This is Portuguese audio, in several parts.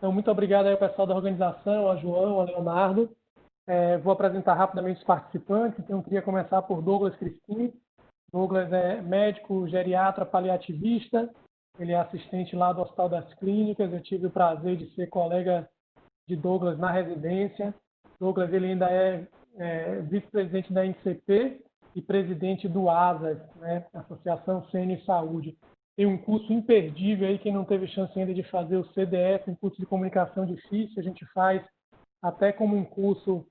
Então, muito obrigado aí ao pessoal da organização, a João, a Leonardo. Vou apresentar rapidamente os participantes, então eu queria começar por Douglas Crispim. Douglas é médico, geriatra, paliativista, ele é assistente lá do Hospital das Clínicas, eu tive o prazer de ser colega de Douglas na residência. Douglas ele ainda é vice-presidente da NCP e presidente do ASAS, né, Associação Sênior Saúde. Tem um curso imperdível aí, quem não teve chance ainda de fazer o CDF, um curso de comunicação difícil, a gente faz até como um curso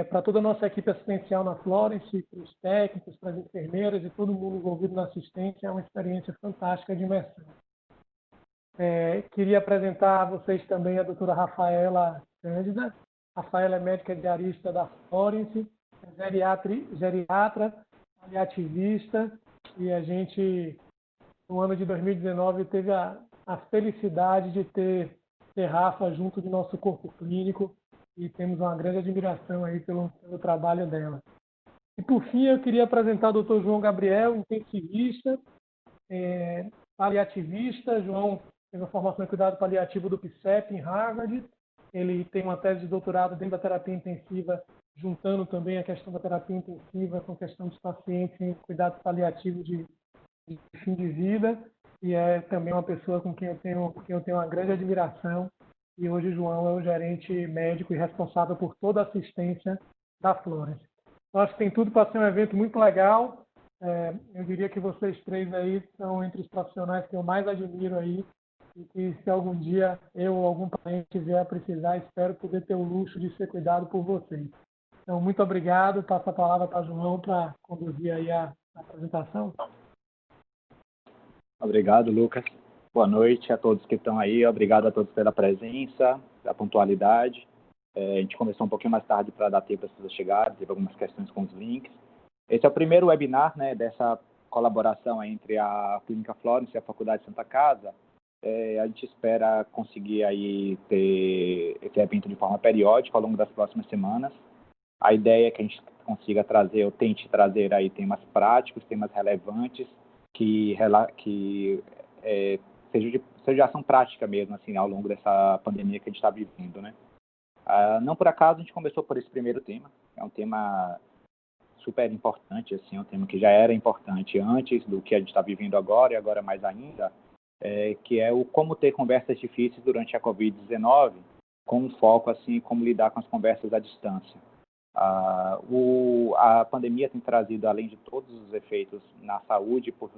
para toda a nossa equipe assistencial na Florence, para os técnicos, para as enfermeiras e todo mundo envolvido na assistência, é uma experiência fantástica de imersão. Queria apresentar a vocês também a doutora Rafaela Cândida. Rafaela é médica diarista da Florence, geriatra, paliativista, e a gente, no ano de 2019, teve a felicidade de ter Rafa junto do nosso corpo clínico e temos uma grande admiração aí pelo trabalho dela. E, por fim, eu queria apresentar o Dr. João Gabriel, intensivista, paliativista. João teve uma formação em cuidado paliativo do PSEP em Harvard. Ele tem uma tese de doutorado dentro da terapia intensiva, juntando também a questão da terapia intensiva com a questão dos pacientes em cuidado paliativo de fim de vida. E é também uma pessoa com quem eu tenho uma grande admiração. E hoje o João é o gerente médico e responsável por toda a assistência da Florence. Eu acho que tem tudo para ser um evento muito legal. Eu diria que vocês três aí são entre os profissionais que eu mais admiro aí e que se algum dia eu ou algum parente vier a precisar, espero poder ter o luxo de ser cuidado por vocês. Então, muito obrigado. Passo a palavra para o João para conduzir aí a apresentação. Obrigado, Lucas. Boa noite a todos que estão aí. Obrigado a todos pela presença, pela pontualidade. A gente começou um pouquinho mais tarde para dar tempo para as pessoas chegarem, teve algumas questões com os links. Esse é o primeiro webinar, né, dessa colaboração entre a Clínica Florence e a Faculdade Santa Casa. A gente espera conseguir aí ter esse evento de forma periódica ao longo das próximas semanas. A ideia é que a gente consiga trazer, ou tente trazer aí temas práticos, temas relevantes, que seja de ação prática mesmo, assim, ao longo dessa pandemia que a gente está vivendo, né? Não por acaso a gente começou por esse primeiro tema. É um tema super importante, assim, é um tema que já era importante antes do que a gente está vivendo agora e agora mais ainda, que é o como ter conversas difíceis durante a Covid-19, com um foco, assim, como lidar com as conversas à distância. A pandemia tem trazido, além de todos os efeitos na saúde por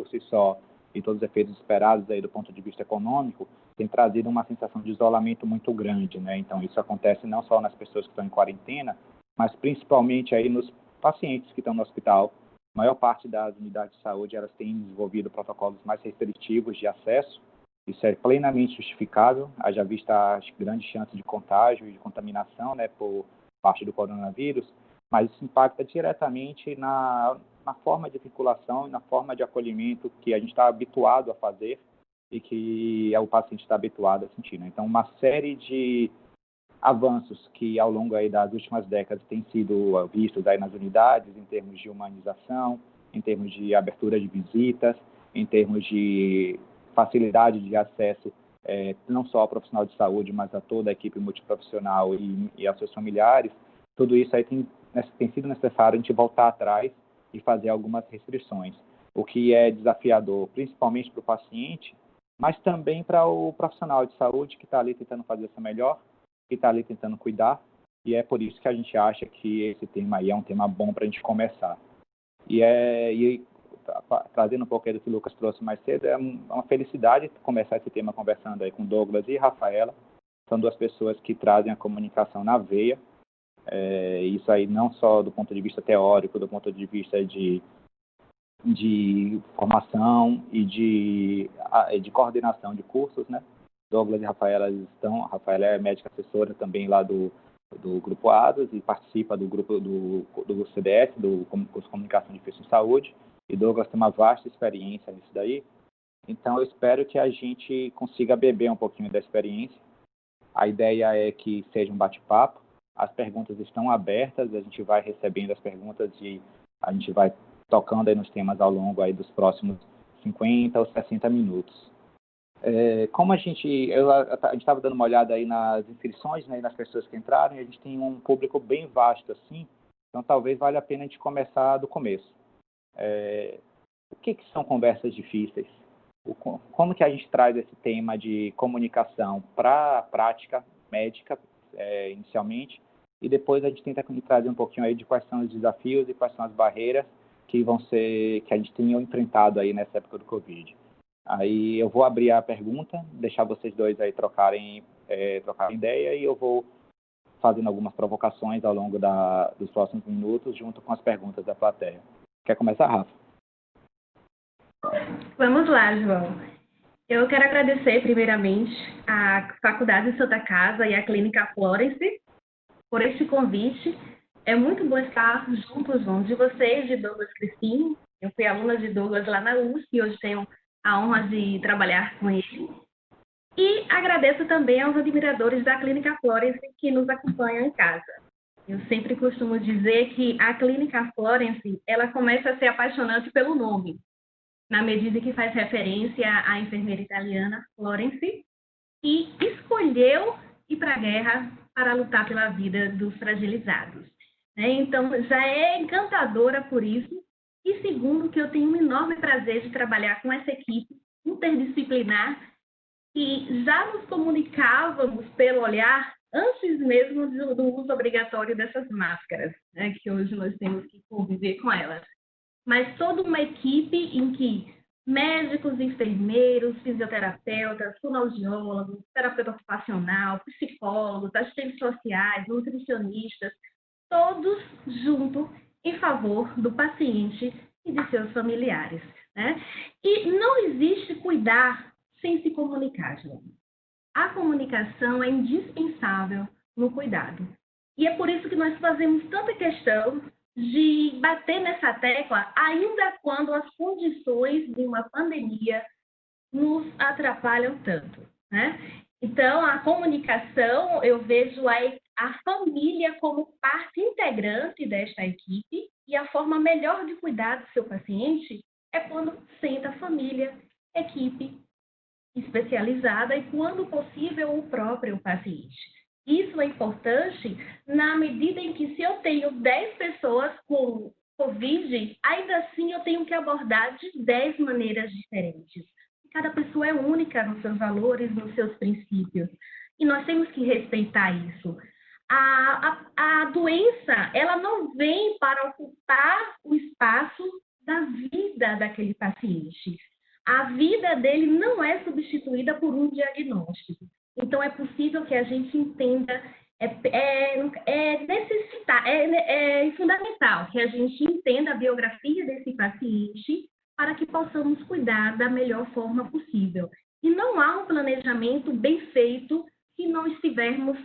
si só e todos os efeitos esperados aí do ponto de vista econômico, tem trazido uma sensação de isolamento muito grande, né? Então isso acontece não só nas pessoas que estão em quarentena, mas principalmente aí nos pacientes que estão no hospital. A maior parte das unidades de saúde, elas têm desenvolvido protocolos mais restritivos de acesso. Isso é plenamente justificável, haja vista as grandes chances de contágio e de contaminação, né, por parte do coronavírus, mas isso impacta diretamente na forma de circulação e na forma de acolhimento que a gente está habituado a fazer e que o paciente está habituado a sentir, né? Então, uma série de avanços que ao longo aí das últimas décadas têm sido vistos aí nas unidades, em termos de humanização, em termos de abertura de visitas, em termos de facilidade de acesso não só ao profissional de saúde, mas a toda a equipe multiprofissional e aos seus familiares. Tudo isso aí tem sido necessário a gente voltar atrás e fazer algumas restrições, o que é desafiador, principalmente para o paciente, mas também para o profissional de saúde que está ali tentando fazer isso melhor, que está ali tentando cuidar, e é por isso que a gente acha que esse tema aí é um tema bom para a gente começar. E trazendo um pouco aí do que o Lucas trouxe mais cedo, é uma felicidade começar esse tema conversando aí com Douglas e Rafaela. São duas pessoas que trazem a comunicação na veia, isso aí não só do ponto de vista teórico, do ponto de vista de formação e de coordenação de cursos, né? Douglas e Rafaela a Rafaela é médica assessora também lá do Grupo ASAS e participa do grupo do CDS, do curso de Comunicação de Difícil em Saúde, e Douglas tem uma vasta experiência nisso daí. Então, eu espero que a gente consiga beber um pouquinho da experiência. A ideia é que seja um bate-papo. As perguntas estão abertas, a gente vai recebendo as perguntas e a gente vai tocando aí nos temas ao longo aí dos próximos 50 ou 60 minutos. Como a gente estava dando uma olhada aí nas inscrições, né, e nas pessoas que entraram, e a gente tem um público bem vasto assim, então talvez valha a pena a gente começar do começo. O que são conversas difíceis? Como que a gente traz esse tema de comunicação para a prática médica, inicialmente, e depois a gente tenta trazer um pouquinho aí de quais são os desafios e quais são as barreiras que a gente tem enfrentado aí nessa época do Covid. Aí eu vou abrir a pergunta, deixar vocês dois aí trocarem ideia, e eu vou fazendo algumas provocações ao longo dos próximos minutos, junto com as perguntas da plateia. Quer começar, Rafa? Vamos lá, João. Eu quero agradecer, primeiramente, à Faculdade Santa Casa e à Clínica Florence por este convite. É muito bom estar junto, João, de vocês, de Douglas Crispim. Eu fui aluna de Douglas lá na USP e hoje tenho a honra de trabalhar com ele. E agradeço também aos admiradores da Clínica Florence que nos acompanham em casa. Eu sempre costumo dizer que a Clínica Florence, ela começa a ser apaixonante pelo nome, na medida que faz referência à enfermeira italiana Florence, que escolheu ir para a guerra para lutar pela vida dos fragilizados. Então, já é encantadora por isso. E segundo, que eu tenho um enorme prazer de trabalhar com essa equipe interdisciplinar e já nos comunicávamos pelo olhar antes mesmo do uso obrigatório dessas máscaras, que hoje nós temos que conviver com elas. Mas toda uma equipe em que médicos, enfermeiros, fisioterapeutas, fonoaudiólogos, terapeuta ocupacional, psicólogos, assistentes sociais, nutricionistas, todos juntos em favor do paciente e de seus familiares. E não existe cuidar sem se comunicar, João. A comunicação é indispensável no cuidado. E é por isso que nós fazemos tanta questão de bater nessa tecla, ainda quando as condições de uma pandemia nos atrapalham tanto. Então, a comunicação, eu vejo a família como parte integrante desta equipe, e a forma melhor de cuidar do seu paciente é quando senta a família, equipe especializada e, quando possível, o próprio paciente. Isso é importante na medida em que, se eu tenho 10 pessoas com Covid, ainda assim eu tenho que abordar de 10 maneiras diferentes. Cada pessoa é única nos seus valores, nos seus princípios. E nós temos que respeitar isso. A doença, ela não vem para ocupar o espaço da vida daquele paciente. A vida dele não é substituída por um diagnóstico. Então, é possível que a gente entenda, é fundamental que a gente entenda a biografia desse paciente para que possamos cuidar da melhor forma possível. E não há um planejamento bem feito se não estivermos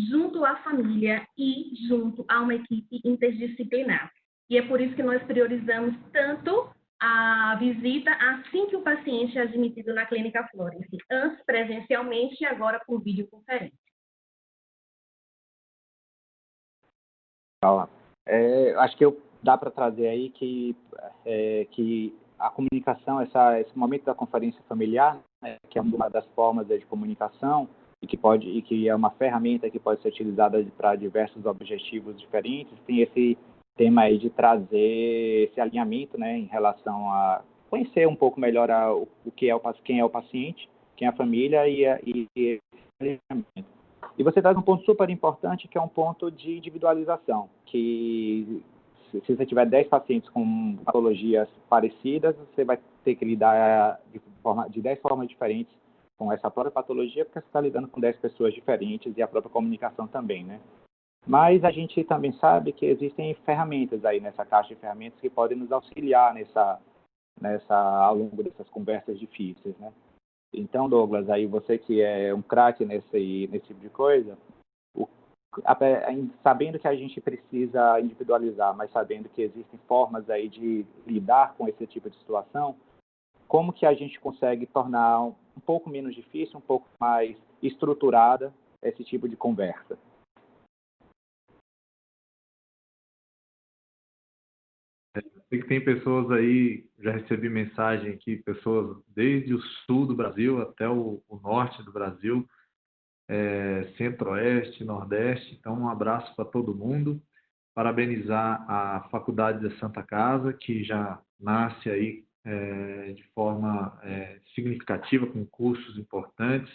junto à família e junto a uma equipe interdisciplinar. E é por isso que nós priorizamos tanto a visita assim que o paciente é admitido na Clínica Florence, antes presencialmente e agora por videoconferência. Acho que dá para trazer aí que a comunicação, esse momento da conferência familiar, que é uma das formas de comunicação e que é uma ferramenta que pode ser utilizada para diversos objetivos diferentes, tem esse tema aí de trazer esse alinhamento, em relação a conhecer um pouco melhor quem é o paciente, quem é a família e esse alinhamento. E você traz um ponto super importante, que é um ponto de individualização, que se você tiver 10 pacientes com patologias parecidas, você vai ter que lidar de 10 formas diferentes com essa própria patologia, porque você está lidando com 10 pessoas diferentes, e a própria comunicação também, Mas a gente também sabe que existem ferramentas aí nessa caixa de ferramentas que podem nos auxiliar ao longo dessas conversas difíceis, Então, Douglas, aí você que é um craque nesse tipo de coisa, sabendo que a gente precisa individualizar, mas sabendo que existem formas aí de lidar com esse tipo de situação, como que a gente consegue tornar um pouco menos difícil, um pouco mais estruturada esse tipo de conversa? Sei que tem pessoas aí, já recebi mensagem aqui, pessoas desde o sul do Brasil até o norte do Brasil, centro-oeste, nordeste. Então, um abraço para todo mundo. Parabenizar a Faculdade da Santa Casa, que já nasce aí de forma significativa, com cursos importantes.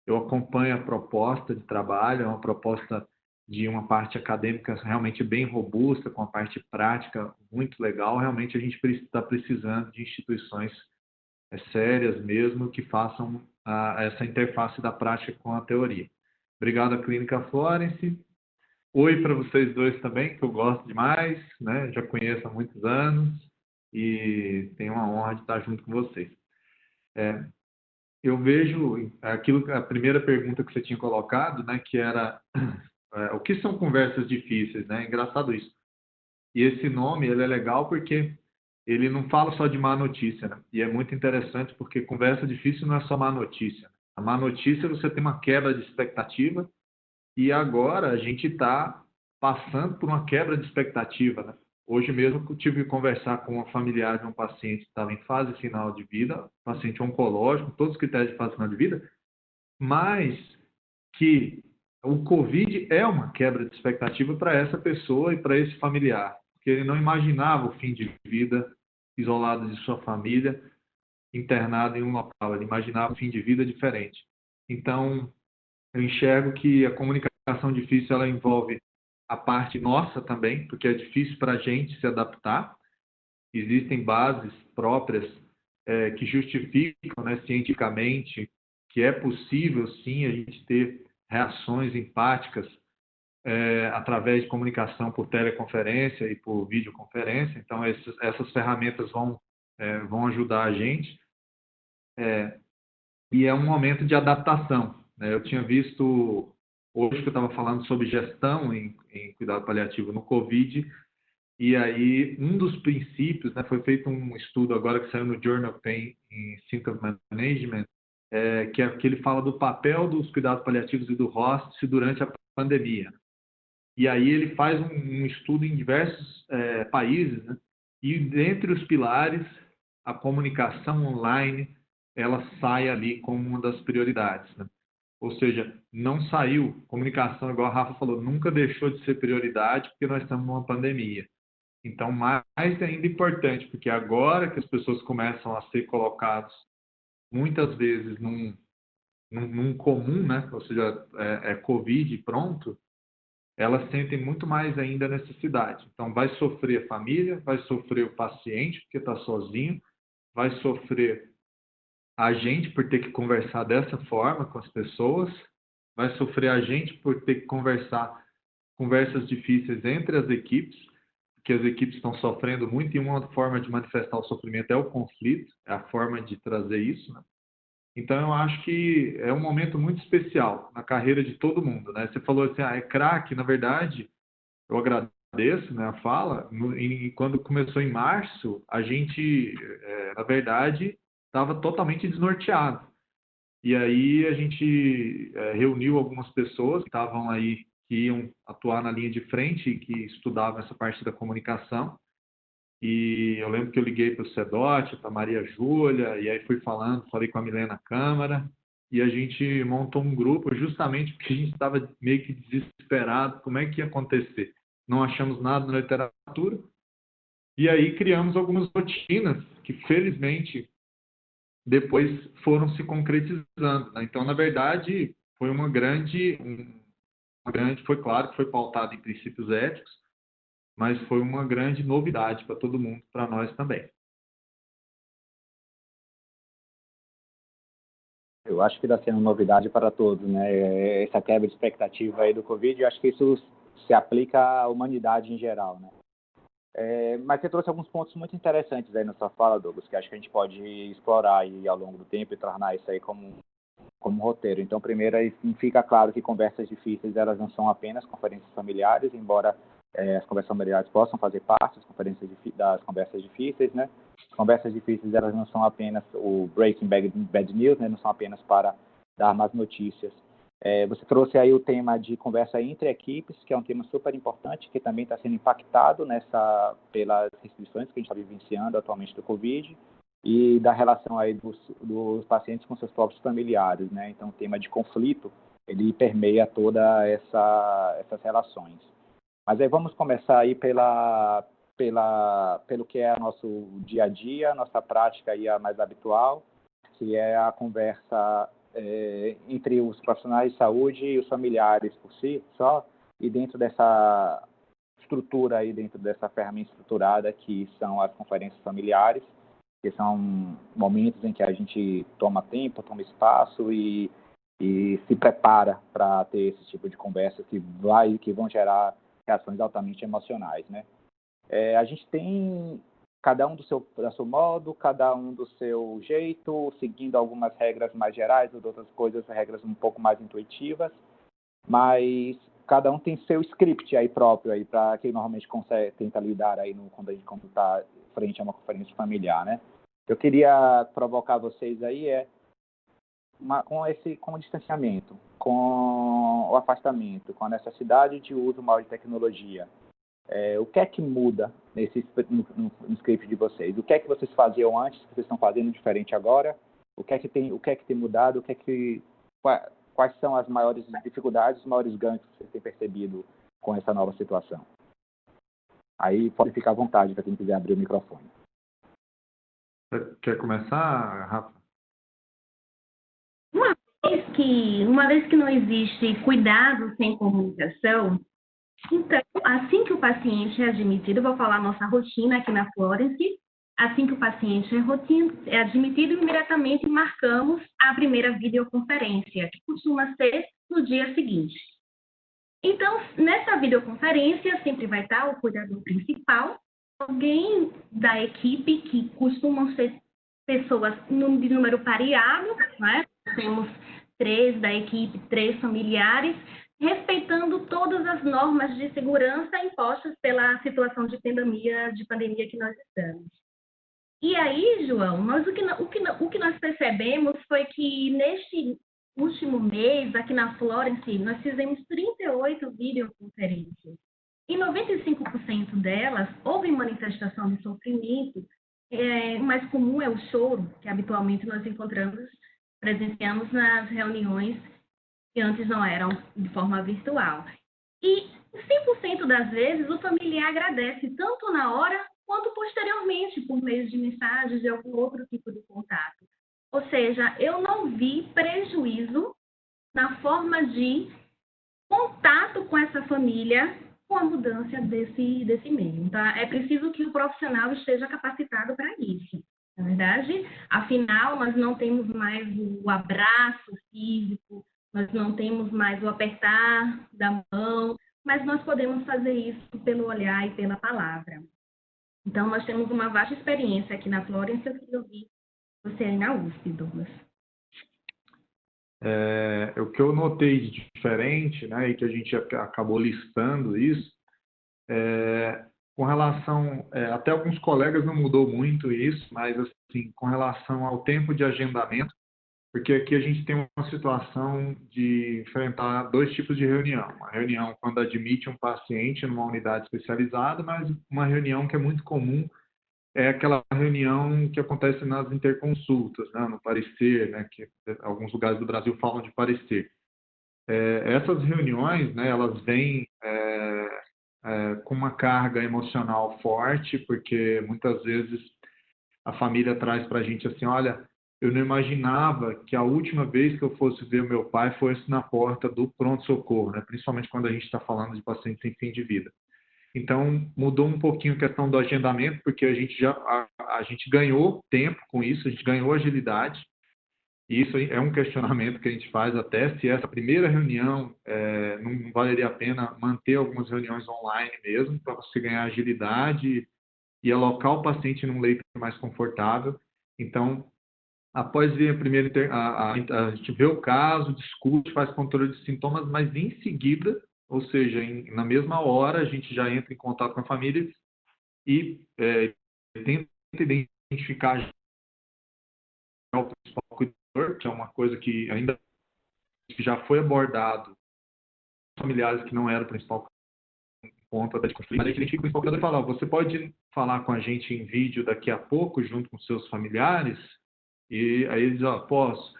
Eu acompanho a proposta de trabalho, é uma proposta de uma parte acadêmica realmente bem robusta, com a parte prática muito legal. Realmente a gente está precisando de instituições sérias mesmo, que façam essa interface da prática com a teoria. Obrigado à Clínica Florence. Oi para vocês dois também, que eu gosto demais, né? Já conheço há muitos anos e tenho uma honra de estar junto com vocês. Eu vejo a primeira pergunta que você tinha colocado, né, que era o que são conversas difíceis, né? Engraçado isso. E esse nome, ele é legal porque ele não fala só de má notícia, né? E é muito interessante porque conversa difícil não é só má notícia. A má notícia você tem uma quebra de expectativa e agora a gente está passando por uma quebra de expectativa, né? Hoje mesmo eu tive que conversar com uma familiar de um paciente que estava em fase final de vida, paciente oncológico, todos os critérios de fase final de vida, mas que o Covid é uma quebra de expectativa para essa pessoa e para esse familiar, porque ele não imaginava o fim de vida isolado de sua família, internado em um local, ele imaginava o fim de vida diferente. Então, eu enxergo que a comunicação difícil ela envolve a parte nossa também, porque é difícil para a gente se adaptar. Existem bases próprias que justificam, né, cientificamente que é possível, sim, a gente ter reações empáticas através de comunicação por teleconferência e por videoconferência. Então, essas ferramentas vão ajudar a gente. E é um momento de adaptação, né? Eu tinha visto, hoje que eu estava falando sobre gestão em cuidado paliativo no Covid, e aí um dos princípios, né, foi feito um estudo agora que saiu no Journal of Pain in Symptom Management, que ele fala do papel dos cuidados paliativos e do hospice durante a pandemia. E aí ele faz um estudo em diversos países, né? E dentre os pilares, a comunicação online, ela sai ali como uma das prioridades, né? Ou seja, não saiu, comunicação, igual a Rafa falou, nunca deixou de ser prioridade porque nós estamos numa pandemia. Então, mais ainda importante, porque agora que as pessoas começam a ser colocadas muitas vezes num comum, né? Ou seja, Covid e pronto, elas sentem muito mais ainda a necessidade. Então, vai sofrer a família, vai sofrer o paciente, porque está sozinho, vai sofrer a gente por ter que conversar dessa forma com as pessoas, vai sofrer a gente por ter que conversas difíceis entre as equipes, porque as equipes estão sofrendo muito e uma forma de manifestar o sofrimento é o conflito, é a forma de trazer isso, né? Então, eu acho que é um momento muito especial na carreira de todo mundo, né? Você falou assim, é craque, na verdade, eu agradeço, né, a fala. Quando começou em março, a gente, na verdade, estava totalmente desnorteado. E aí a gente reuniu algumas pessoas que estavam aí, que iam atuar na linha de frente e que estudavam essa parte da comunicação. E eu lembro que eu liguei para o Sedote, para a Maria Júlia, e aí fui falei com a Milena Câmara, e a gente montou um grupo justamente porque a gente estava meio que desesperado, como é que ia acontecer? Não achamos nada na literatura, e aí criamos algumas rotinas que, felizmente, depois foram se concretizando, né? Então, na verdade, foi foi claro que foi pautado em princípios éticos, mas foi uma grande novidade para todo mundo, para nós também. Eu acho que está sendo novidade para todos, né? Essa quebra de expectativa aí do Covid, eu acho que isso se aplica à humanidade em geral, né? Mas você trouxe alguns pontos muito interessantes aí na sua fala, Douglas, que acho que a gente pode explorar aí ao longo do tempo e tornar isso aí como um roteiro. Então, primeiro, aí fica claro que conversas difíceis, elas não são apenas conferências familiares, embora as conversas familiares possam fazer parte das conversas difíceis, né? As conversas difíceis, elas não são apenas o breaking bad news, né? Não são apenas para dar más notícias, Você trouxe aí o tema de conversa entre equipes, que é um tema super importante, que também está sendo impactado pelas restrições que a gente está vivenciando atualmente do Covid, e da relação aí dos pacientes com seus próprios familiares, né? Então, o tema de conflito, ele permeia toda essas relações. Mas aí vamos começar aí pelo que é nosso dia a dia, nossa prática aí a mais habitual, que é a conversa entre os profissionais de saúde e os familiares por si só, e dentro dessa estrutura aí, dentro dessa ferramenta estruturada que são as conferências familiares, que são momentos em que a gente toma tempo, toma espaço e se prepara para ter esse tipo de conversa que vão gerar reações altamente emocionais, né? A gente tem cada um do seu modo, cada um do seu jeito, seguindo algumas regras mais gerais, outras coisas, regras um pouco mais intuitivas, mas cada um tem seu script aí próprio aí para quem normalmente tenta lidar aí quando a gente está frente a uma conferência familiar, né? Eu queria provocar vocês aí com o distanciamento, com o afastamento, com a necessidade de uso maior de tecnologia. O que é que muda no script de vocês? O que é que vocês faziam antes, que vocês estão fazendo diferente agora? O que é que tem mudado? Quais são as maiores dificuldades, os maiores ganhos que vocês têm percebido com essa nova situação? Aí pode ficar à vontade para quem quiser abrir o microfone. Quer começar, Rafa? Uma vez que não existe cuidado sem comunicação, então, assim que o paciente é admitido, eu vou falar a nossa rotina aqui na Florence, assim que o paciente é admitido, imediatamente marcamos a primeira videoconferência, que costuma ser no dia seguinte. Então, nessa videoconferência, sempre vai estar o cuidador principal, alguém da equipe, que costumam ser pessoas de número pareado, né? Temos 3 da equipe, 3 familiares, respeitando todas as normas de segurança impostas pela situação de pandemia que nós estamos. E aí, João, o que nós percebemos foi que neste último mês, aqui na Florence, nós fizemos 38 videoconferências. E 95% delas houve manifestação de sofrimento. O mais comum é o choro, que habitualmente nós presenciamos nas reuniões que antes não eram de forma virtual. E 100% das vezes o familiar agradece, tanto na hora quanto posteriormente, por meio de mensagens de algum outro tipo de contato. Ou seja, eu não vi prejuízo na forma de contato com essa família com a mudança desse meio. Tá? É preciso que o profissional esteja capacitado para isso. Na verdade, afinal, nós não temos mais o abraço físico, nós não temos mais o apertar da mão, mas nós podemos fazer isso pelo olhar e pela palavra. Então, nós temos uma vasta experiência aqui na Florence, eu vi você aí na USP, Douglas. O que eu notei de diferente, né, e que a gente acabou listando isso, com relação, até alguns colegas não mudou muito isso, mas assim, com relação ao tempo de agendamento, porque aqui a gente tem uma situação de enfrentar 2 tipos de reunião. Uma reunião quando admite um paciente numa unidade especializada, mas uma reunião que é muito comum é aquela reunião que acontece nas interconsultas, né, no parecer, né, que alguns lugares do Brasil falam de parecer. Essas reuniões, né, elas vêm com uma carga emocional forte, porque muitas vezes a família traz para a gente assim, olha, eu não imaginava que a última vez que eu fosse ver o meu pai fosse na porta do pronto-socorro, né, principalmente quando a gente está falando de pacientes em fim de vida. Então, mudou um pouquinho a questão do agendamento, porque a gente ganhou tempo com isso, a gente ganhou agilidade. E isso é um questionamento que a gente faz até se essa primeira reunião não valeria a pena manter algumas reuniões online mesmo, para você ganhar agilidade e alocar o paciente num leito mais confortável. Então, após ver a gente vê o caso, discute, faz controle de sintomas, mas em seguida, ou seja, na mesma hora, a gente já entra em contato com a família e tenta identificar o principal cuidador, que é uma coisa que ainda que já foi abordado familiares que não era o principal ponto até de conflito, mas a gente identifica o principal cuidador e fala, você pode falar com a gente em vídeo daqui a pouco, junto com seus familiares? E aí eles, posso.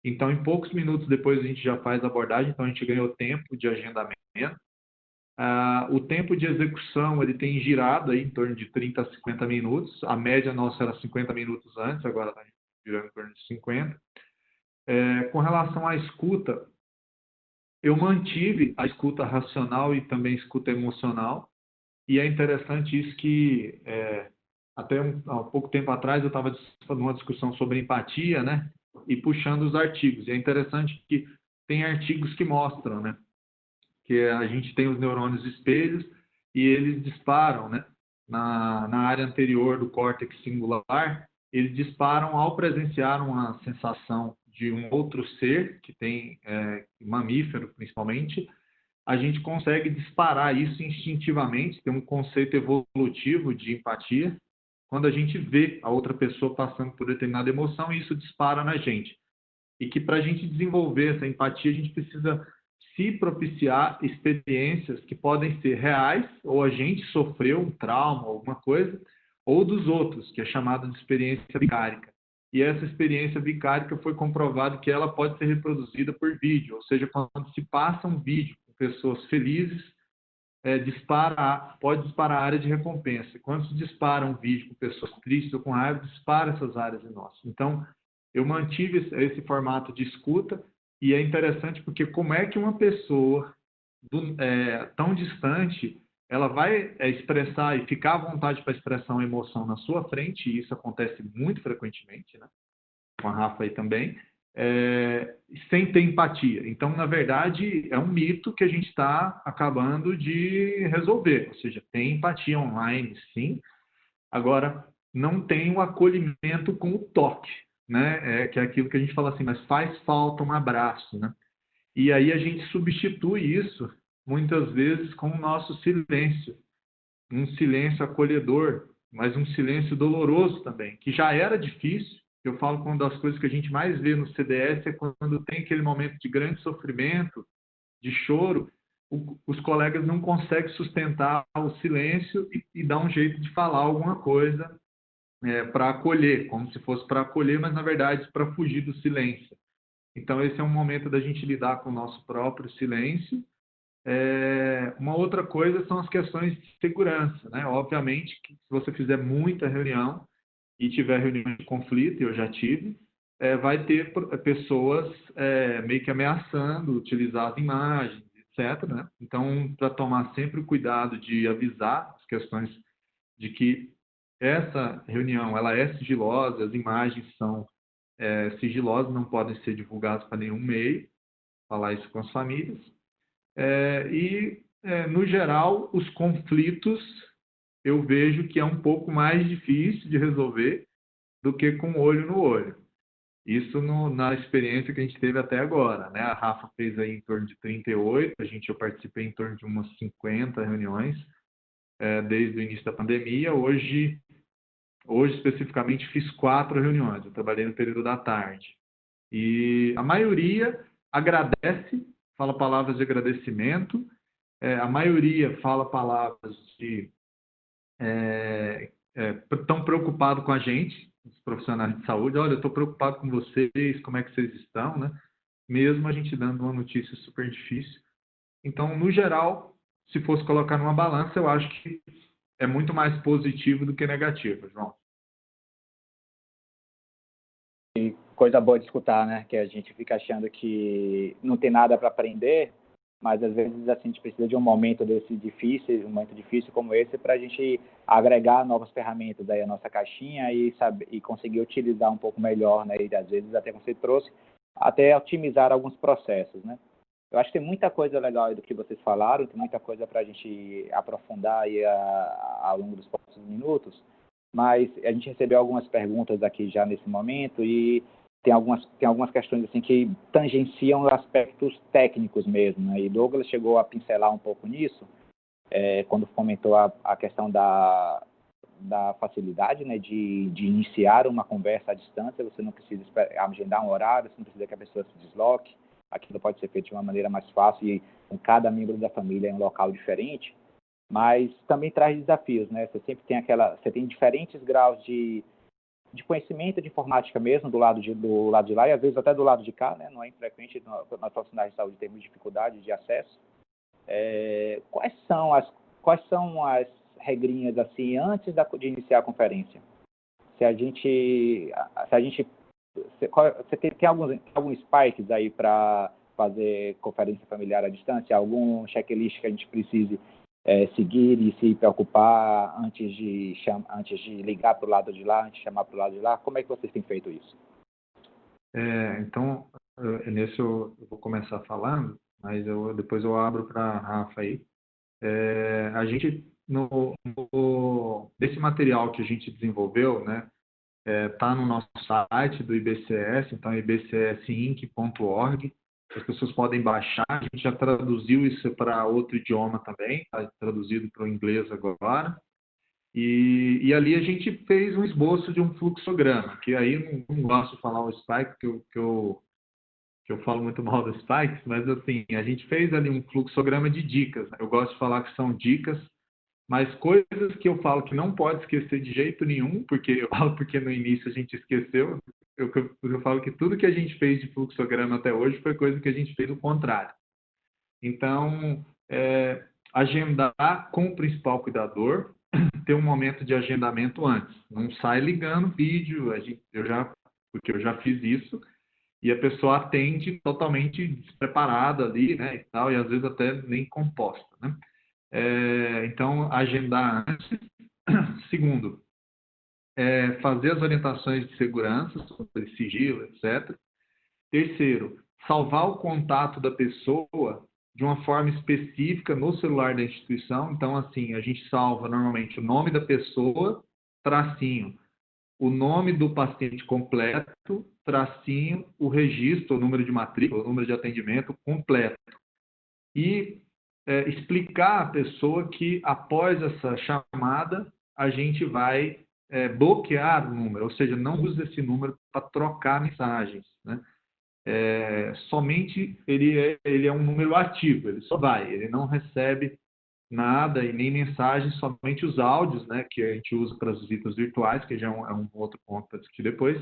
Então, em poucos minutos depois a gente já faz a abordagem, então a gente ganhou tempo de agendamento. O tempo de execução ele tem girado aí em torno de 30 a 50 minutos. A média nossa era 50 minutos antes, agora está girando em torno de 50. Com relação à escuta, eu mantive a escuta racional e também a escuta emocional. E é interessante isso que até há pouco tempo atrás eu estava numa discussão sobre empatia, né? E puxando os artigos. E é interessante que tem artigos que mostram, né? Que a gente tem os neurônios espelhos e eles disparam, né? Na área anterior do córtex singular, eles disparam ao presenciar uma sensação de um outro ser, que tem mamífero principalmente, a gente consegue disparar isso instintivamente, tem um conceito evolutivo de empatia, quando a gente vê a outra pessoa passando por determinada emoção, isso dispara na gente. E que para a gente desenvolver essa empatia, a gente precisa se propiciar experiências que podem ser reais, ou a gente sofreu um trauma, alguma coisa, ou dos outros, que é chamada de experiência vicárica. E essa experiência vicárica foi comprovado que ela pode ser reproduzida por vídeo, ou seja, quando se passa um vídeo com pessoas felizes, pode disparar a área de recompensa. Quando se dispara um vídeo com pessoas tristes ou com raiva, dispara essas áreas em nós. Então, eu mantive esse formato de escuta e é interessante porque como é que uma pessoa tão distante, ela vai expressar e ficar à vontade para expressar uma emoção na sua frente, e isso acontece muito frequentemente, né? Com a Rafa aí também, sem ter empatia. Então, na verdade, é um mito que a gente está acabando de resolver. Ou seja, tem empatia online, sim. Agora, não tem um acolhimento com o toque, né? Que é aquilo que a gente fala assim, mas faz falta um abraço, né? E aí a gente substitui isso, muitas vezes, com o nosso silêncio. Um silêncio acolhedor, mas um silêncio doloroso também, que já era difícil. Eu falo que uma das coisas que a gente mais vê no CDS é quando tem aquele momento de grande sofrimento, de choro, os colegas não conseguem sustentar o silêncio e dar um jeito de falar alguma coisa para acolher, como se fosse para acolher, mas na verdade para fugir do silêncio. Então esse é um momento da gente lidar com o nosso próprio silêncio. Uma outra coisa são as questões de segurança, né? Obviamente que se você fizer muita reunião e tiver reunião de conflito, e eu já tive, vai ter pessoas meio que ameaçando utilizar as imagens, etc., né? Então, para tomar sempre o cuidado de avisar as questões de que essa reunião ela é sigilosa, as imagens são sigilosas, não podem ser divulgadas para nenhum meio, falar isso com as famílias. No geral, os conflitos eu vejo que é um pouco mais difícil de resolver do que com olho no olho. Isso na experiência que a gente teve até agora, né? A Rafa fez aí em torno de 38, eu participei em torno de umas 50 reuniões desde o início da pandemia. Hoje especificamente fiz 4 reuniões, eu trabalhei no período da tarde. E a maioria agradece, fala palavras de agradecimento, a maioria fala palavras de tão preocupado com a gente, os profissionais de saúde, olha, eu estou preocupado com vocês, como é que vocês estão, né? Mesmo a gente dando uma notícia super difícil. Então, no geral, se fosse colocar numa balança, eu acho que é muito mais positivo do que negativo, João. E coisa boa de escutar, né? Que a gente fica achando que não tem nada para aprender, mas às vezes assim, a gente precisa de um momento difícil como esse, para a gente agregar novas ferramentas aí à nossa caixinha e conseguir utilizar um pouco melhor, né? E às vezes até como você trouxe, até otimizar alguns processos, né? Eu acho que tem muita coisa legal aí do que vocês falaram, tem muita coisa para a gente aprofundar aí ao longo dos próximos minutos, mas a gente recebeu algumas perguntas aqui já nesse momento e tem algumas questões assim que tangenciam aspectos técnicos mesmo, né? E Douglas chegou a pincelar um pouco nisso, quando comentou a questão da facilidade, né, de iniciar uma conversa à distância. Você não precisa agendar um horário, você não precisa que a pessoa se desloque. aquilo pode ser feito de uma maneira mais fácil e com cada membro da família em um local diferente, mas também traz desafios, né? Você sempre tem você tem diferentes graus de conhecimento de informática mesmo do lado de lá e às vezes até do lado de cá, né? Não é infrequente nós profissionais de saúde termos dificuldade de acesso. Quais são as regrinhas assim antes de iniciar a conferência? Você tem alguns spikes aí para fazer conferência familiar à distância? Algum checklist que a gente precise seguir e se preocupar antes de ligar para o lado de lá, antes de chamar para o lado de lá? Como é que vocês têm feito isso? Então, nesse eu vou começar falando, mas depois eu abro para a Rafa aí. A gente, nesse material que a gente desenvolveu, né, tá no nosso site do IBCS, então ibcsinc.org. As pessoas podem baixar. A gente já traduziu isso para outro idioma também, está traduzido para o inglês agora. E ali a gente fez um esboço de um fluxograma, que aí não gosto de falar o Spike, que eu falo muito mal do Spikes, mas assim, a gente fez ali um fluxograma de dicas. Eu gosto de falar que são dicas, mas coisas que eu falo que não pode esquecer de jeito nenhum, porque no início a gente esqueceu. Eu falo que tudo que a gente fez de fluxograma até hoje foi coisa que a gente fez o contrário. Então, agendar com o principal cuidador, ter um momento de agendamento antes. Não sai ligando vídeo, porque eu já fiz isso, e a pessoa atende totalmente despreparada ali, né, e tal, e às vezes até nem composta, né? Então, agendar antes. Segundo, fazer as orientações de segurança sobre sigilo, etc. Terceiro, salvar o contato da pessoa de uma forma específica no celular da instituição. Então, assim, a gente salva normalmente o nome da pessoa, tracinho, o nome do paciente completo, tracinho, o registro, o número de matrícula, o número de atendimento completo. E explicar à pessoa que após essa chamada a gente vai bloquear o número, ou seja, não use esse número para trocar mensagens, né? Somente ele é um número ativo, ele só vai, ele não recebe nada e nem mensagens, somente os áudios, né, que a gente usa para as visitas virtuais, que já é um outro ponto para discutir depois.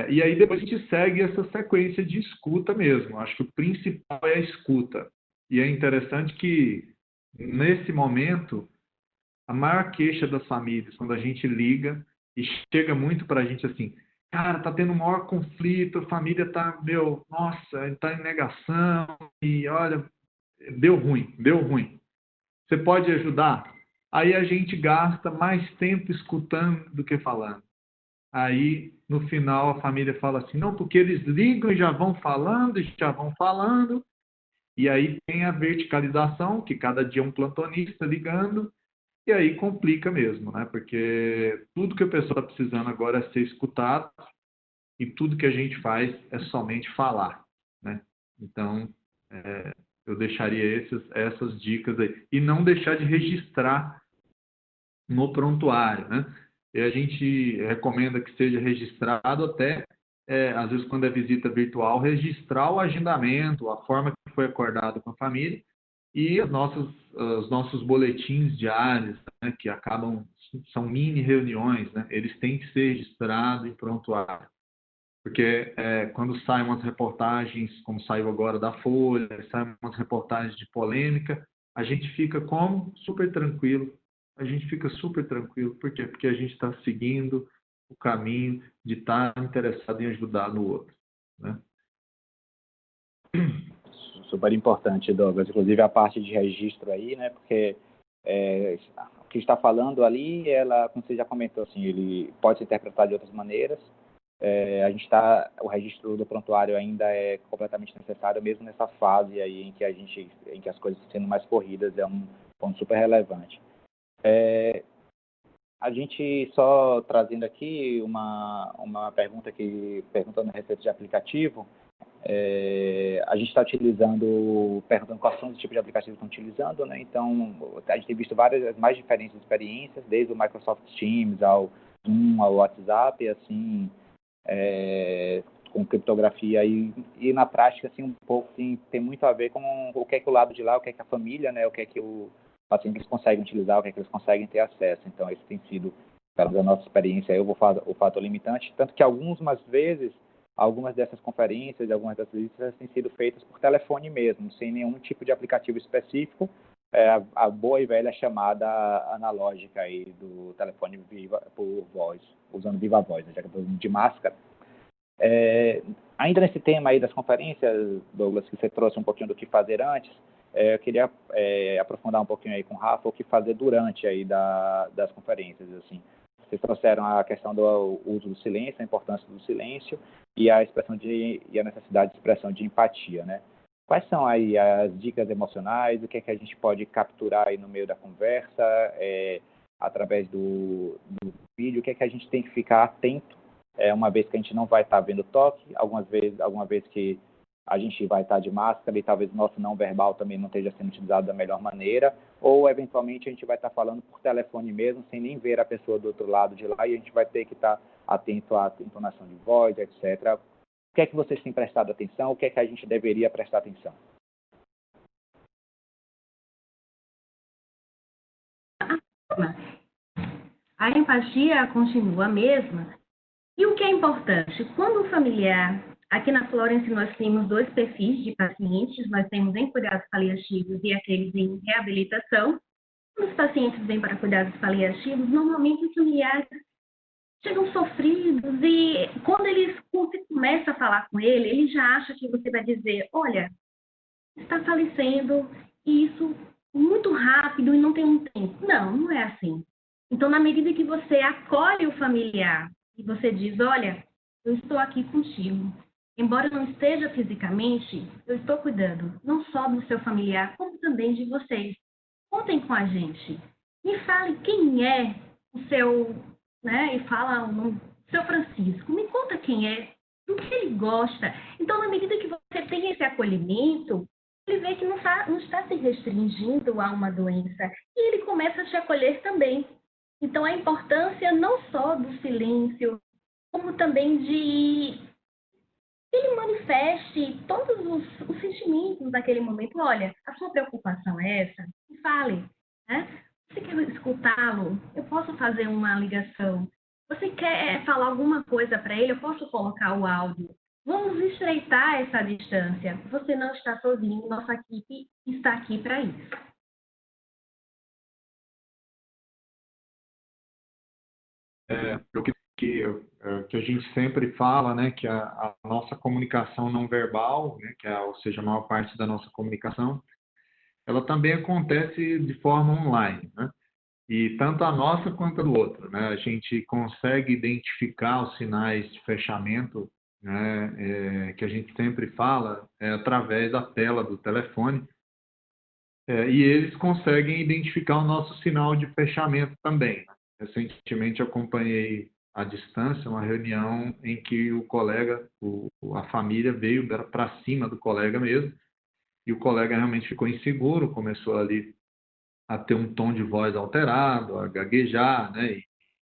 E aí depois a gente segue essa sequência de escuta mesmo. Acho que o principal é a escuta. E é interessante que, nesse momento, a maior queixa das famílias, quando a gente liga, e chega muito para a gente assim, cara, tá tendo um maior conflito, a família tá, nossa, tá em negação, e olha, deu ruim. Você pode ajudar? Aí a gente gasta mais tempo escutando do que falando. Aí, no final, a família fala assim, não, porque eles ligam e já vão falando, e aí tem a verticalização, que cada dia é um plantonista ligando, e aí complica mesmo, né? Porque tudo que a pessoa está precisando agora é ser escutado, e tudo que a gente faz é somente falar, né? Então, eu deixaria essas dicas aí. E não deixar de registrar no prontuário, né? E a gente recomenda que seja registrado até, às vezes, quando é visita virtual, registrar o agendamento, a forma que foi acordado com a família e os nossos boletins diários, né, que são mini reuniões, né? Eles têm que ser registrados em prontuário. Porque quando saem umas reportagens, como saiu agora da Folha, saem umas reportagens de polêmica, a gente fica super tranquilo. A gente fica super tranquilo. Por quê? Porque a gente está seguindo o caminho de estar interessado em ajudar no outro, né? Super importante, Douglas. Inclusive a parte de registro aí, né? Porque o que está falando ali, como você já comentou, assim, ele pode se interpretar de outras maneiras. O registro do prontuário ainda é completamente necessário, mesmo nessa fase aí em que as coisas estão sendo mais corridas, é um ponto super relevante. A gente só trazendo aqui uma pergunta perguntando a respeito de aplicativo, a gente está perguntando quais são os tipos de aplicativos que estão utilizando, né? Então, a gente tem visto várias mais diferentes experiências, desde o Microsoft Teams ao Zoom, ao WhatsApp, assim, com criptografia e na prática, assim, um pouco tem muito a ver com o que é que o lado de lá, o que é que a família, né, o que é que o paciente eles conseguem utilizar, o que é que eles conseguem ter acesso. Então, esse tem sido, da nossa experiência, aí, o fator limitante, tanto que algumas vezes, algumas dessas conferências, algumas dessas listas têm sido feitas por telefone mesmo, sem nenhum tipo de aplicativo específico, a boa e velha chamada analógica aí do telefone por voz, usando viva voz, né, já que eu estou de máscara. Ainda nesse tema aí das conferências, Douglas, que você trouxe um pouquinho do que fazer antes, eu queria aprofundar um pouquinho aí com o Rafa o que fazer durante aí das conferências. Assim, vocês trouxeram a questão do uso do silêncio, a importância do silêncio e a necessidade de expressão de empatia, né? Quais são aí as dicas emocionais, o que é que a gente pode capturar aí no meio da conversa, através do vídeo, o que é que a gente tem que ficar atento, uma vez que a gente não vai estar vendo toque, alguma vez que a gente vai estar de máscara e talvez o nosso não verbal também não esteja sendo utilizado da melhor maneira, ou eventualmente a gente vai estar falando por telefone mesmo, sem nem ver a pessoa do outro lado de lá, e a gente vai ter que estar atento à entonação de voz, etc. O que é que vocês têm prestado atenção? O que é que a gente deveria prestar atenção? A empatia continua a mesma. E o que é importante? Quando o familiar, aqui na Florence nós temos 2 perfis de pacientes, nós temos em cuidados paliativos e aqueles em reabilitação. Quando os pacientes vêm para cuidados paliativos, normalmente os familiares chegam sofridos e quando você começa a falar com ele já acha que você vai dizer, olha, está falecendo e isso muito rápido e não tem um tempo. Não, não é assim. Então, na medida que você acolhe o familiar e você diz, olha, eu estou aqui contigo. Embora eu não esteja fisicamente, eu estou cuidando não só do seu familiar, como também de vocês. Contem com a gente. Me fale quem é o seu, né? E fala o nome, seu Francisco. Me conta quem é, do que ele gosta. Então, na medida que você tem esse acolhimento, ele vê que não está se restringindo a uma doença e ele começa a te acolher também. Então, a importância não só do silêncio, como também de que ele manifeste todos os sentimentos naquele momento. Olha, a sua preocupação é essa? Me fale, né? Você quer escutá-lo? Eu posso fazer uma ligação? Você quer falar alguma coisa para ele? Eu posso colocar o áudio? Vamos estreitar essa distância. Você não está sozinho, nossa equipe está aqui para isso. Que a gente sempre fala, né, que a nossa comunicação não verbal, né, ou seja, a maior parte da nossa comunicação, ela também acontece de forma online, né? E tanto a nossa quanto a do outro, né? A gente consegue identificar os sinais de fechamento, né, que a gente sempre fala, através da tela do telefone, e eles conseguem identificar o nosso sinal de fechamento também. Recentemente acompanhei à distância uma reunião em que o colega, a família veio para cima do colega mesmo, e o colega realmente ficou inseguro, começou ali a ter um tom de voz alterado, a gaguejar, né?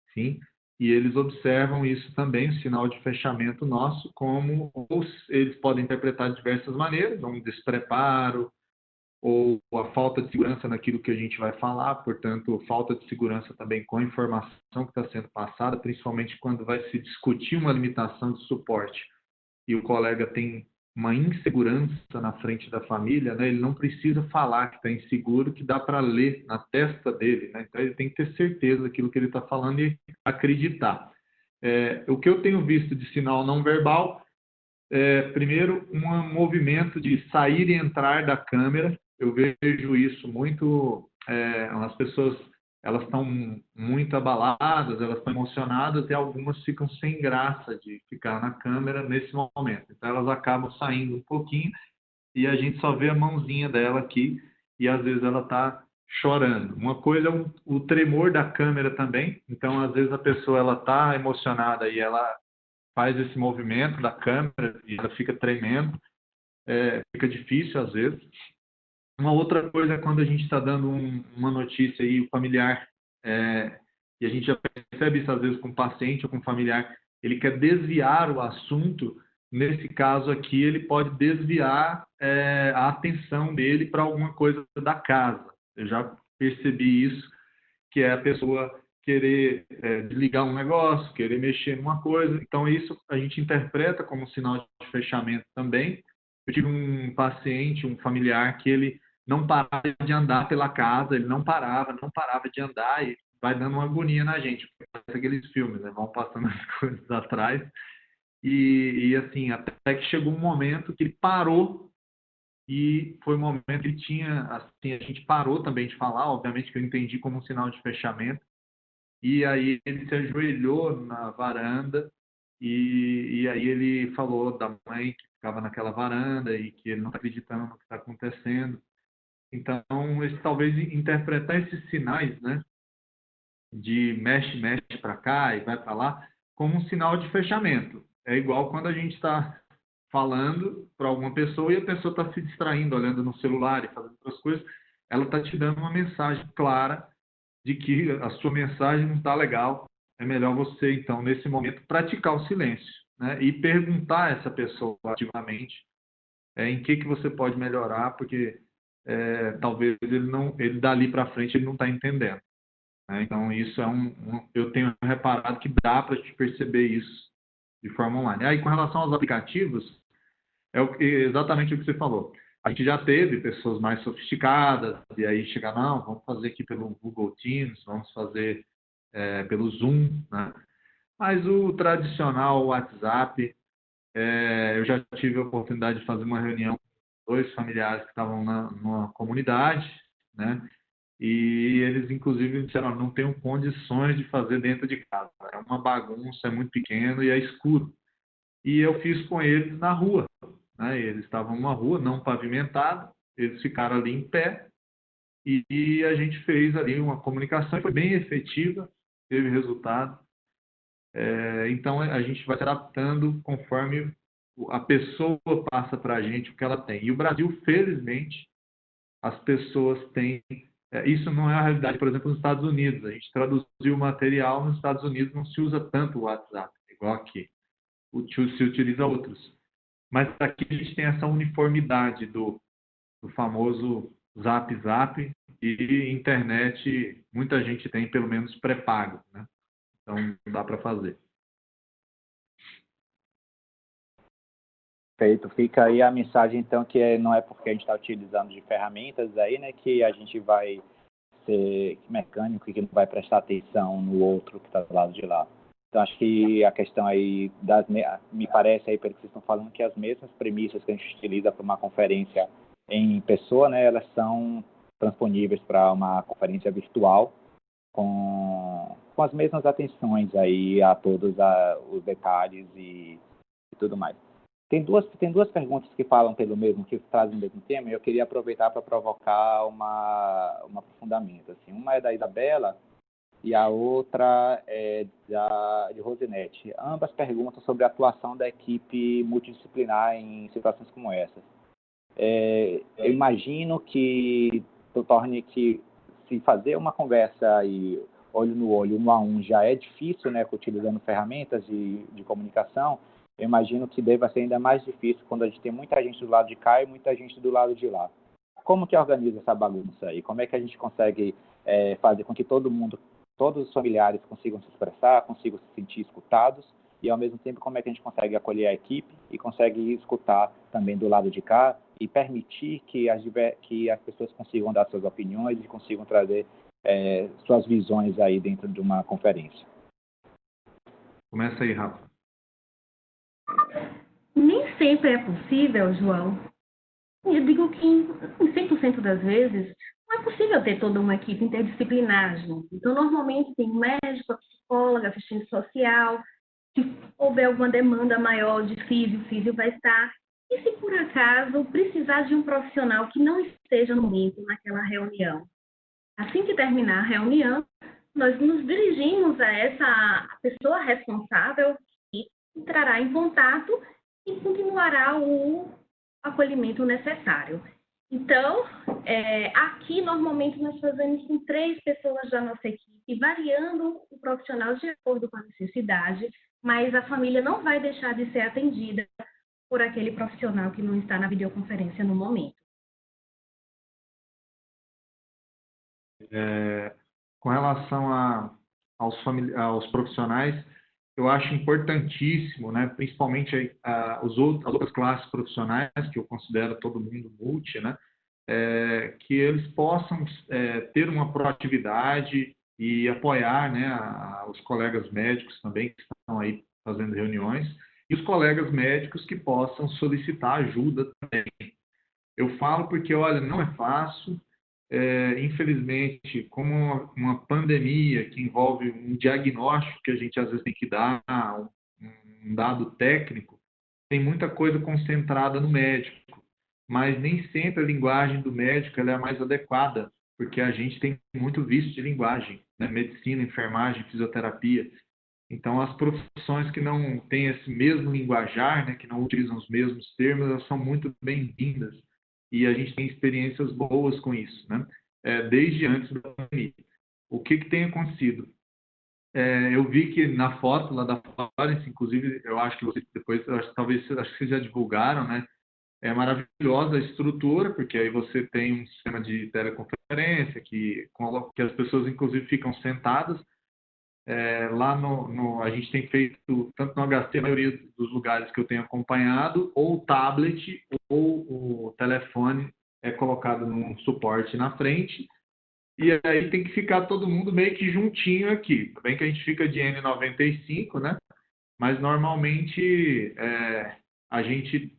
Enfim, e eles observam isso também, o sinal de fechamento nosso, como eles podem interpretar de diversas maneiras, um despreparo, ou a falta de segurança naquilo que a gente vai falar, portanto, falta de segurança também com a informação que está sendo passada, principalmente quando vai se discutir uma limitação de suporte e o colega tem uma insegurança na frente da família, né? Ele não precisa falar que está inseguro, que dá para ler na testa dele, né? Então ele tem que ter certeza daquilo que ele está falando e acreditar. O que eu tenho visto de sinal não verbal primeiro, um movimento de sair e entrar da câmera. Eu vejo isso muito, as pessoas elas estão muito abaladas, elas estão emocionadas e algumas ficam sem graça de ficar na câmera nesse momento. Então elas acabam saindo um pouquinho e a gente só vê a mãozinha dela aqui e às vezes ela está chorando. Uma coisa é o tremor da câmera também. Então às vezes a pessoa ela está emocionada e ela faz esse movimento da câmera e ela fica tremendo, fica difícil às vezes. Uma outra coisa é quando a gente está dando uma notícia aí, o familiar, e a gente já percebe isso às vezes com o paciente ou com o familiar, ele quer desviar o assunto nesse caso aqui, ele pode desviar a atenção dele para alguma coisa da casa. Eu já percebi isso, que é a pessoa querer desligar um negócio, querer mexer numa coisa. Então, isso a gente interpreta como um sinal de fechamento também. Eu tive um paciente, um familiar, que ele não parava de andar pela casa, ele não parava de andar, e vai dando uma agonia na gente. Parece aqueles filmes, né? Vão passando as coisas atrás. E assim, até que chegou um momento que ele parou, e foi um momento que ele tinha, assim, a gente parou também de falar, obviamente que eu entendi como um sinal de fechamento, e aí ele se ajoelhou na varanda, e aí ele falou da mãe que ficava naquela varanda e que ele não está acreditando no que está acontecendo. Então, talvez interpretar esses sinais, né, de mexe para cá e vai para lá, como um sinal de fechamento. É igual quando a gente está falando para alguma pessoa e a pessoa está se distraindo, olhando no celular e fazendo outras coisas, ela está te dando uma mensagem clara de que a sua mensagem não está legal. É melhor você, então, nesse momento, praticar o silêncio, né? E perguntar a essa pessoa ativamente em que você pode melhorar, porque talvez ele dali para frente ele não está entendendo. Né? Então, isso eu tenho reparado que dá para te perceber isso de forma online. Aí, com relação aos aplicativos, exatamente o que você falou. A gente já teve pessoas mais sofisticadas, e aí chega, não, vamos fazer aqui pelo Google Teams, vamos fazer pelo Zoom, né? Mas o tradicional WhatsApp, eu já tive a oportunidade de fazer uma reunião com 2 familiares que estavam numa comunidade, né? E eles, inclusive, disseram, não tenho condições de fazer dentro de casa. É uma bagunça, é muito pequeno e é escuro. E eu fiz com eles na rua. Né? Eles estavam numa rua não pavimentada, eles ficaram ali em pé e a gente fez ali uma comunicação, foi bem efetiva, teve resultado. Então, a gente vai se adaptando conforme a pessoa passa para a gente o que ela tem. E o Brasil, felizmente, as pessoas têm... isso não é a realidade, por exemplo, nos Estados Unidos. A gente traduziu o material, nos Estados Unidos não se usa tanto o WhatsApp, igual aqui. Se utiliza outros. Mas aqui a gente tem essa uniformidade do famoso Zap Zap e internet, muita gente tem pelo menos pré-pago, né? Então dá para fazer. Feito. Fica aí a mensagem, então, que não é porque a gente está utilizando de ferramentas aí, né, que a gente vai ser mecânico e que não vai prestar atenção no outro que está do lado de lá. Então, acho que a questão aí, me parece aí, pelo que vocês estão falando, que as mesmas premissas que a gente utiliza para uma conferência em pessoa, né, elas são transponíveis para uma conferência virtual com as mesmas atenções aí a todos os detalhes e tudo mais. Tem duas perguntas que falam pelo mesmo, que trazem o mesmo tema, e eu queria aproveitar para provocar um aprofundamento. Assim. Uma é da Isabela e a outra é de Rosinete. Ambas perguntam sobre a atuação da equipe multidisciplinar em situações como essas. Eu imagino que torne que se fazer uma conversa aí, olho no olho, 1 a 1, já é difícil, né, utilizando ferramentas de comunicação. Eu imagino que deva ser ainda mais difícil quando a gente tem muita gente do lado de cá e muita gente do lado de lá. Como que organiza essa bagunça aí? Como é que a gente consegue fazer com que todos os familiares consigam se expressar, consigam se sentir escutados e, ao mesmo tempo, como é que a gente consegue acolher a equipe e consegue escutar também do lado de cá e permitir que as pessoas consigam dar suas opiniões e consigam trazer suas visões aí dentro de uma conferência? Começa aí, Rafa. Nem sempre é possível, João. Eu digo que em 100% das vezes não é possível ter toda uma equipe interdisciplinar junto. Então, normalmente tem um médico, a psicóloga, assistente social. Se houver alguma demanda maior de físio vai estar. E se por acaso precisar de um profissional que não esteja no momento naquela reunião. Assim que terminar a reunião, nós nos dirigimos a essa pessoa responsável que entrará em contato e continuará o acolhimento necessário. Então, aqui normalmente nós fazemos com 3 pessoas da nossa equipe, variando o profissional de acordo com a necessidade, mas a família não vai deixar de ser atendida por aquele profissional que não está na videoconferência no momento. Com relação aos profissionais, eu acho importantíssimo, né, principalmente as outras classes profissionais, que eu considero todo mundo multi, né, que eles possam ter uma proatividade e apoiar, né, os colegas médicos também que estão aí fazendo reuniões, e os colegas médicos que possam solicitar ajuda também. Eu falo porque, olha, não é fácil. Infelizmente, como uma pandemia que envolve um diagnóstico que a gente às vezes tem que dar, um dado técnico, tem muita coisa concentrada no médico, mas nem sempre a linguagem do médico ela é a mais adequada, porque a gente tem muito vício de linguagem, né? Medicina, enfermagem, fisioterapia. Então, as profissões que não têm esse mesmo linguajar, né, que não utilizam os mesmos termos, elas são muito bem-vindas. E a gente tem experiências boas com isso, né? Desde antes da pandemia. O que tem acontecido? Eu vi que na foto lá da Florence, inclusive, eu acho que vocês depois, talvez acho que vocês já divulgaram, né? É maravilhosa a estrutura, porque aí você tem um sistema de teleconferência que as pessoas, inclusive, ficam sentadas. Lá a gente tem feito, tanto no HC, a maioria dos lugares que eu tenho acompanhado, ou o tablet ou o telefone é colocado num suporte na frente, e aí tem que ficar todo mundo meio que juntinho aqui. Tudo bem que a gente fica de N95, né? Mas normalmente a gente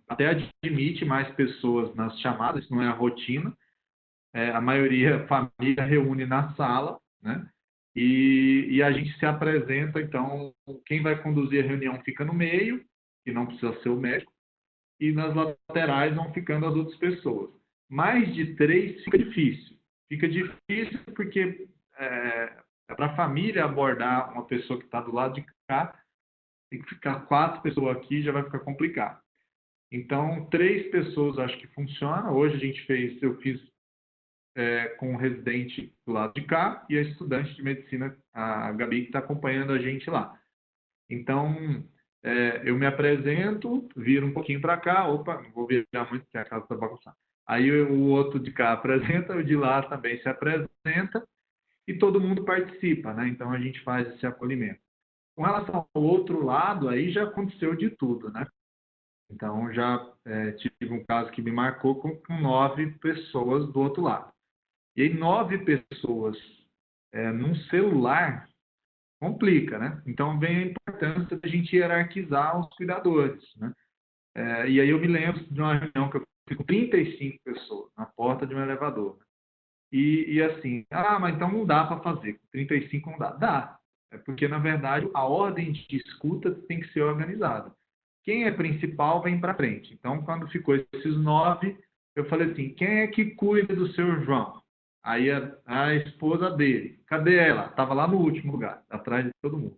até admite mais pessoas nas chamadas, não é a rotina. A maioria, a família reúne na sala, né? E a gente se apresenta, então, quem vai conduzir a reunião fica no meio, que não precisa ser o médico, e nas laterais vão ficando as outras pessoas. Mais de 3 fica difícil. Fica difícil porque para a família abordar uma pessoa que está do lado de cá, tem que ficar 4 pessoas aqui, já vai ficar complicado. Então, 3 pessoas acho que funciona. Hoje eu fiz com o residente do lado de cá e a estudante de medicina, a Gabi, que está acompanhando a gente lá. Então, eu me apresento, viro um pouquinho para cá, opa, não vou virar muito, porque a casa está bagunçada. Aí o outro de cá apresenta, o de lá também se apresenta e todo mundo participa, né? Então, a gente faz esse acolhimento. Com relação ao outro lado, aí já aconteceu de tudo, né? Então, já tive um caso que me marcou com 9 pessoas do outro lado. E aí 9 pessoas num celular complica, né? Então vem a importância da gente hierarquizar os cuidadores, né? E aí eu me lembro de uma reunião que eu fiz com 35 pessoas na porta de um elevador. E assim, mas então não dá para fazer, com 35 não dá. Dá, porque na verdade a ordem de escuta tem que ser organizada. Quem é principal vem para frente. Então quando ficou esses 9, eu falei assim, quem é que cuida do seu João? Aí a esposa dele, cadê ela? Estava lá no último lugar, atrás de todo mundo.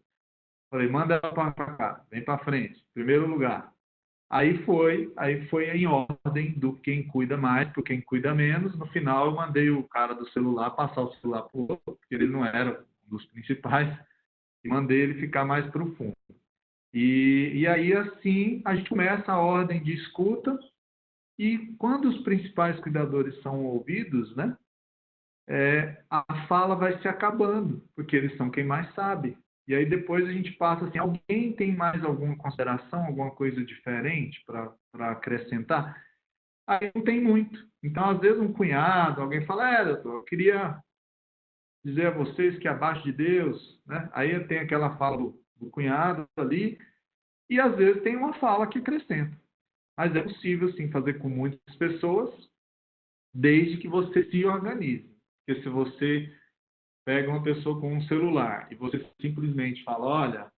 Falei, manda ela para cá, vem para frente, primeiro lugar. Aí foi em ordem do quem cuida mais para quem cuida menos. No final eu mandei o cara do celular passar o celular para o outro, porque ele não era um dos principais, e mandei ele ficar mais para o fundo. E aí assim a gente começa a ordem de escuta, e quando os principais cuidadores são ouvidos, né? A fala vai se acabando, porque eles são quem mais sabe. E aí depois a gente passa assim, alguém tem mais alguma consideração, alguma coisa diferente para acrescentar? Aí não tem muito. Então, às vezes um cunhado, alguém fala, doutor, eu queria dizer a vocês que abaixo de Deus, né? Aí tem aquela fala do cunhado ali, e às vezes tem uma fala que acrescenta. Mas é possível, sim, fazer com muitas pessoas, desde que você se organize. Porque se você pega uma pessoa com um celular e você simplesmente fala, olha,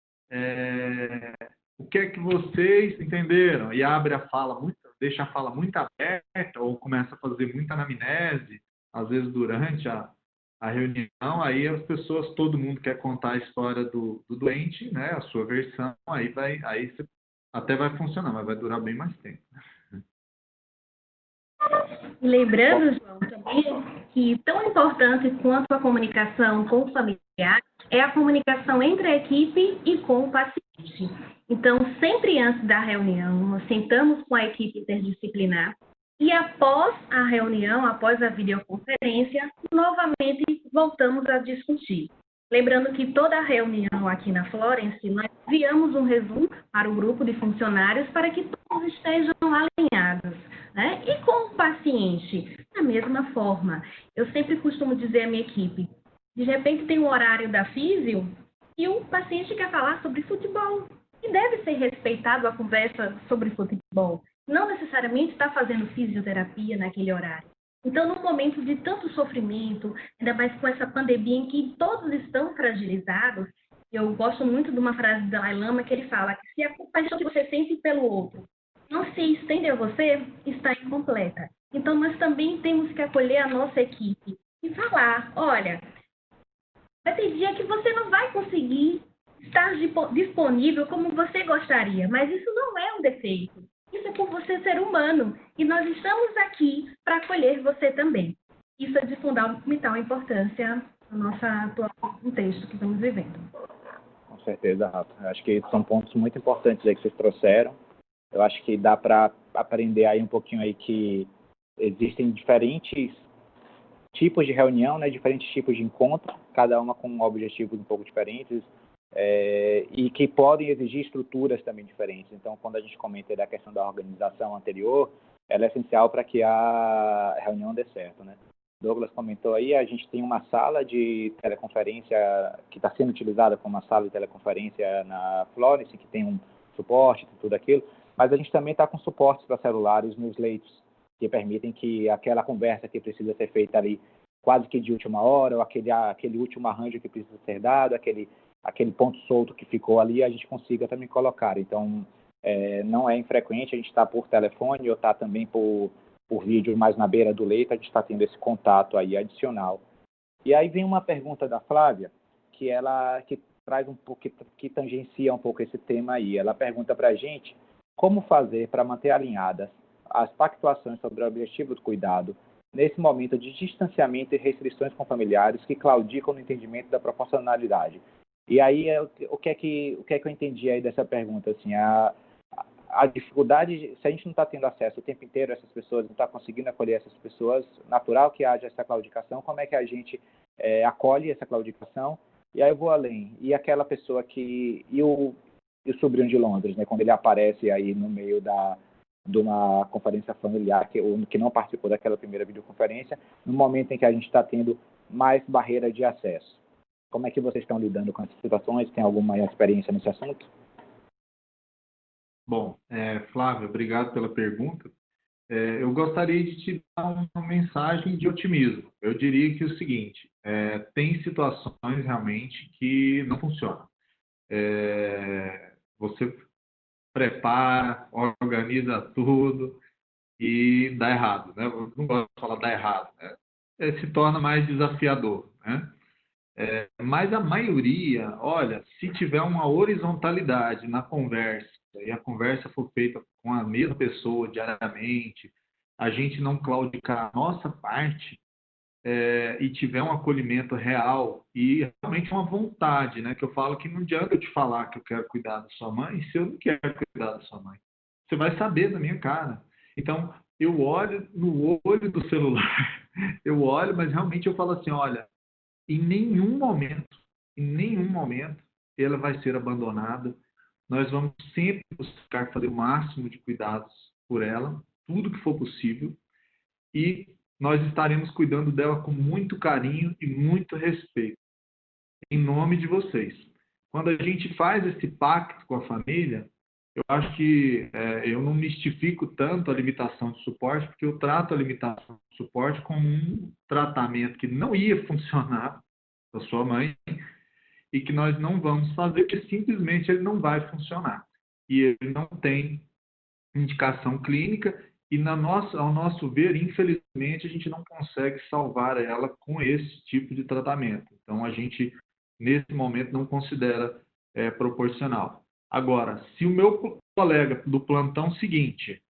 o que é que vocês entenderam? E abre a fala, deixa a fala muito aberta ou começa a fazer muita anamnese, às vezes durante a reunião, aí as pessoas, todo mundo quer contar a história do doente, né, a sua versão, aí você até vai funcionar, mas vai durar bem mais tempo. Lembrando, João, também que tão importante quanto a comunicação com o familiar é a comunicação entre a equipe e com o paciente. Então, sempre antes da reunião, nós sentamos com a equipe interdisciplinar e após a reunião, após a videoconferência, novamente voltamos a discutir. Lembrando que toda a reunião aqui na Florence, nós enviamos um resumo para o grupo de funcionários para que todos estejam alinhados, né? E com o paciente, da mesma forma. Eu sempre costumo dizer à minha equipe, de repente tem um horário da físio e o paciente quer falar sobre futebol. E deve ser respeitado a conversa sobre futebol. Não necessariamente está fazendo fisioterapia naquele horário. Então, num momento de tanto sofrimento, ainda mais com essa pandemia em que todos estão fragilizados, eu gosto muito de uma frase do Dalai Lama que ele fala que se a compaixão que você sente pelo outro não se estende a você, está incompleta. Então, nós também temos que acolher a nossa equipe e falar, olha, vai ter dia que você não vai conseguir estar disponível como você gostaria, mas isso não é um defeito. Isso é por você ser humano e nós estamos aqui para acolher você também. Isso é de fundamental importância no nosso atual contexto que estamos vivendo. Com certeza, Rafa. Eu acho que são pontos muito importantes aí que vocês trouxeram. Eu acho que dá para aprender aí um pouquinho aí que existem diferentes tipos de reunião, né, diferentes tipos de encontro, cada uma com objetivos um pouco diferentes, e que podem exigir estruturas também diferentes. Então, quando a gente comenta da questão da organização anterior, ela é essencial para que a reunião dê certo, né? Douglas comentou aí, a gente tem uma sala de teleconferência que está sendo utilizada como uma sala de teleconferência na Florence, que tem um suporte e tudo aquilo, mas a gente também está com suportes para celulares nos leitos, que permitem que aquela conversa que precisa ser feita ali quase que de última hora, ou aquele último arranjo que precisa ser dado, aquele ponto solto que ficou ali, a gente consiga também colocar. Então, não é infrequente a gente estar por telefone ou estar também por vídeo mais na beira do leito, a gente está tendo esse contato aí adicional. E aí vem uma pergunta da Flávia, que traz um pouco, que tangencia um pouco esse tema aí. Ela pergunta para a gente como fazer para manter alinhadas as pactuações sobre o objetivo do cuidado nesse momento de distanciamento e restrições com familiares que claudicam no entendimento da proporcionalidade. E aí, o que é que eu entendi aí dessa pergunta? Assim, a dificuldade, se a gente não está tendo acesso o tempo inteiro a essas pessoas, não está conseguindo acolher essas pessoas, natural que haja essa claudicação, como é que a gente acolhe essa claudicação? E aí eu vou além. E aquela pessoa e o sobrinho de Londres, né, quando ele aparece aí no meio de uma conferência familiar, que não participou daquela primeira videoconferência, no momento em que a gente está tendo mais barreira de acesso. Como é que vocês estão lidando com essas situações? Tem alguma experiência nesse assunto? Bom, Flávio, obrigado pela pergunta. Eu gostaria de te dar uma mensagem de otimismo. Eu diria que é o seguinte, tem situações realmente que não funcionam. Você prepara, organiza tudo e dá errado, né? Eu não gosto de falar dá errado, né? Se torna mais desafiador, né? Mas a maioria, olha, se tiver uma horizontalidade na conversa e a conversa for feita com a mesma pessoa diariamente, a gente não claudicar a nossa parte e tiver um acolhimento real e realmente uma vontade, né? Que eu falo que não adianta eu te falar que eu quero cuidar da sua mãe se eu não quero cuidar da sua mãe. Você vai saber da minha cara. Então, eu olho no olho do celular, eu olho, mas realmente eu falo assim, olha, em nenhum momento, ela vai ser abandonada. Nós vamos sempre buscar fazer o máximo de cuidados por ela, tudo que for possível, e nós estaremos cuidando dela com muito carinho e muito respeito, em nome de vocês. Quando a gente faz esse pacto com a família, eu acho que eu não mistifico tanto a limitação de suporte, porque eu trato a limitação de suporte como um tratamento que não ia funcionar da sua mãe e que nós não vamos fazer, porque simplesmente ele não vai funcionar. E ele não tem indicação clínica e, ao nosso ver, infelizmente, a gente não consegue salvar ela com esse tipo de tratamento. Então, a gente, nesse momento, não considera proporcional. Agora, se o meu colega do plantão seguinte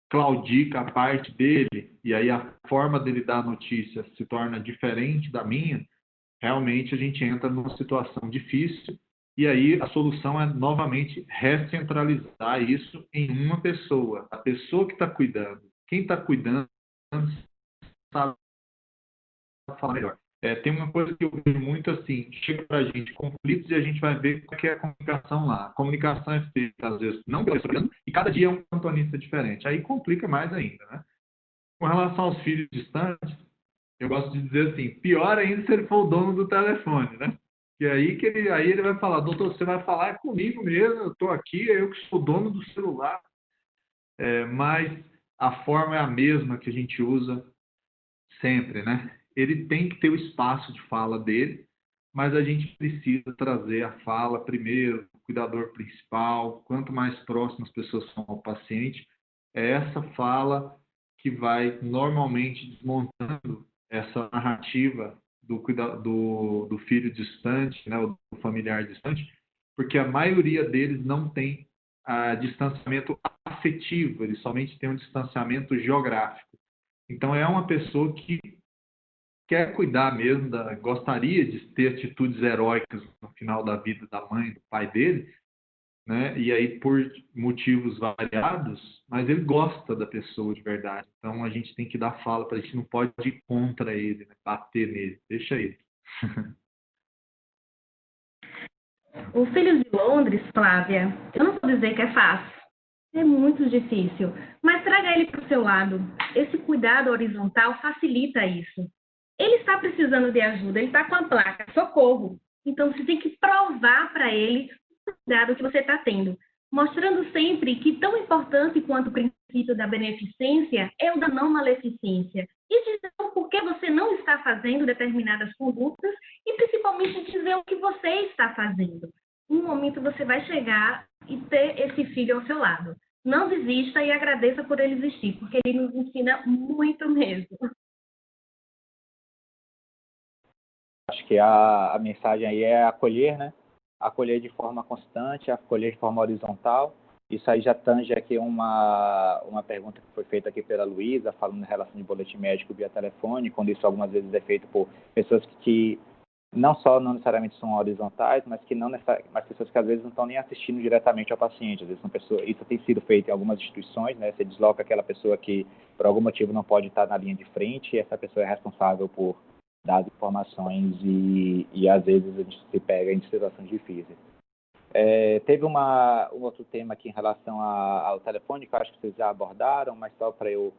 claudica a parte dele e aí a forma dele dar a notícia se torna diferente da minha, realmente a gente entra numa situação difícil E aí a solução é, novamente, recentralizar isso em uma pessoa. A pessoa que está cuidando. Quem está cuidando sabe falar melhor. Tem uma coisa que eu vejo muito assim, chega para a gente conflitos e a gente vai ver qual que é a comunicação lá. A comunicação é feita, às vezes, não pela pessoa, e cada dia é um plantonista diferente. Aí complica mais ainda, né? Com relação aos filhos distantes, eu gosto de dizer assim, pior ainda se ele for o dono do telefone, né? E aí aí ele vai falar, doutor, você vai falar comigo mesmo, eu estou aqui, eu que sou dono do celular. Mas a forma é a mesma que a gente usa sempre, né? Ele tem que ter o espaço de fala dele, mas a gente precisa trazer a fala primeiro, o cuidador principal, quanto mais próximo as pessoas são ao paciente, é essa fala que vai normalmente desmontando essa narrativa do filho distante, né, ou do familiar distante, porque a maioria deles não tem distanciamento afetivo, eles somente têm um distanciamento geográfico. Então, é uma pessoa que quer cuidar mesmo, gostaria de ter atitudes heróicas no final da vida da mãe, do pai dele, né? E aí, por motivos variados, mas ele gosta da pessoa de verdade. Então, a gente tem que dar fala para a gente, não pode ir contra ele, né? Bater nele, deixa ele. O Filhos de Londres, Flávia, eu não vou dizer que é fácil. É muito difícil. Mas traga ele para o seu lado. Esse cuidado horizontal facilita isso. Ele está precisando de ajuda, ele está com a placa, socorro. Então, você tem que provar para ele o cuidado que você está tendo. Mostrando sempre que tão importante quanto o princípio da beneficência é o da não maleficência. E dizer o porquê você não está fazendo determinadas condutas e principalmente dizer o que você está fazendo. Um momento você vai chegar e ter esse filho ao seu lado. Não desista e agradeça por ele existir, porque ele nos ensina muito mesmo. Acho que a mensagem aí é acolher, né? Acolher de forma constante, acolher de forma horizontal. Isso aí já tange aqui uma pergunta que foi feita aqui pela Luísa, falando em relação de boletim médico via telefone, quando isso algumas vezes é feito por pessoas que não necessariamente são horizontais, mas mas pessoas que às vezes não estão nem assistindo diretamente ao paciente. Às vezes são pessoas, isso tem sido feito em algumas instituições, né? Você desloca aquela pessoa que por algum motivo não pode estar na linha de frente e essa pessoa é responsável por dar as informações e às vezes a gente se pega em situações difíceis. Teve um outro tema aqui em relação ao telefone, que eu acho que vocês já abordaram, mas só para eu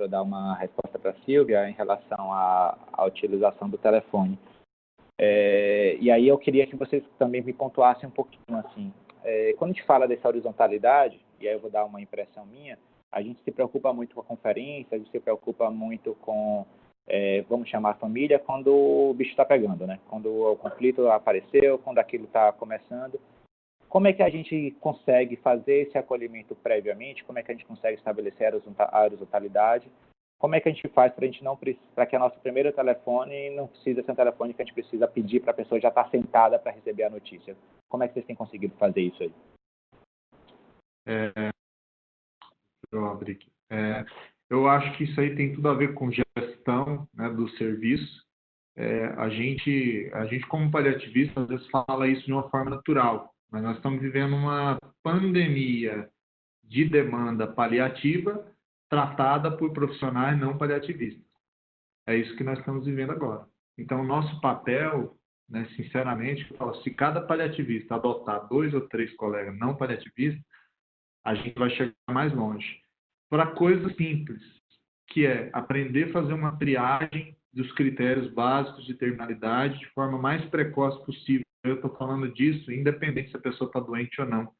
dar uma resposta para a Silvia em relação à utilização do telefone. E aí eu queria que vocês também me pontuassem um pouquinho assim. Quando a gente fala dessa horizontalidade, e aí eu vou dar uma impressão minha, a gente se preocupa muito com a conferência, a gente se preocupa muito com vamos chamar a família quando o bicho está pegando, né? Quando o conflito apareceu, quando aquilo está começando. Como é que a gente consegue fazer esse acolhimento previamente? Como é que a gente consegue estabelecer a horizontalidade? Como é que a gente faz para que a nosso primeiro telefone não precisa ser um telefone que a gente precisa pedir para a pessoa já estar sentada para receber a notícia? Como é que vocês têm conseguido fazer isso aí? Deixa eu abrir aqui. Eu acho que isso aí tem tudo a ver com gestão, né, do serviço. A gente como paliativista, às vezes fala isso de uma forma natural, mas nós estamos vivendo uma pandemia de demanda paliativa tratada por profissionais não paliativistas. É isso que nós estamos vivendo agora. Então, o nosso papel, né, sinceramente, eu falo, se cada paliativista adotar 2 ou 3 colegas não paliativistas, a gente vai chegar mais longe. Para coisas simples, que é aprender a fazer uma triagem dos critérios básicos de terminalidade de forma mais precoce possível. Eu estou falando disso independente se a pessoa está doente ou não.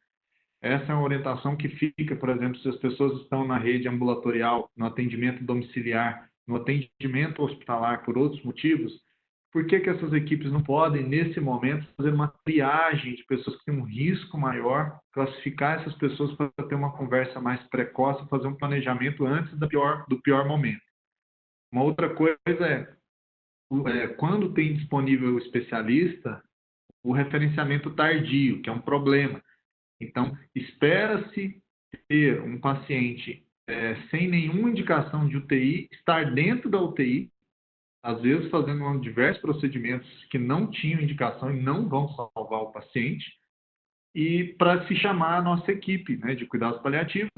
Essa é uma orientação que fica, por exemplo, se as pessoas estão na rede ambulatorial, no atendimento domiciliar, no atendimento hospitalar por outros motivos, por que essas equipes não podem, nesse momento, fazer uma triagem de pessoas que têm um risco maior, classificar essas pessoas para ter uma conversa mais precoce, fazer um planejamento antes do pior momento? Uma outra coisa quando tem disponível o especialista, o referenciamento tardio, que é um problema. Então, espera-se ter um paciente sem nenhuma indicação de UTI, estar dentro da UTI, às vezes fazendo diversos procedimentos que não tinham indicação e não vão salvar o paciente, e para se chamar a nossa equipe, né, de cuidados paliativos,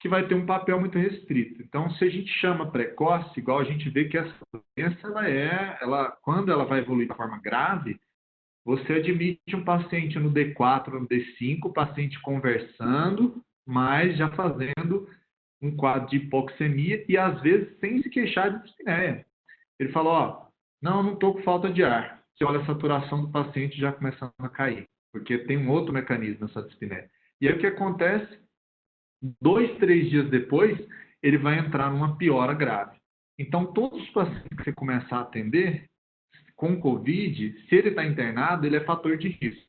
que vai ter um papel muito restrito. Então, se a gente chama precoce, igual a gente vê que essa doença, quando ela vai evoluir de forma grave, você admite um paciente no D4, no D5, o paciente conversando, mas já fazendo um quadro de hipoxemia e, às vezes, sem se queixar de dispneia. Ele falou, ó, não estou com falta de ar. Você olha a saturação do paciente já começando a cair, porque tem um outro mecanismo nessa dispneia. E aí o que acontece? 2, 3 dias depois, ele vai entrar numa piora grave. Então, todos os pacientes que você começar a atender com Covid, se ele está internado, ele é fator de risco.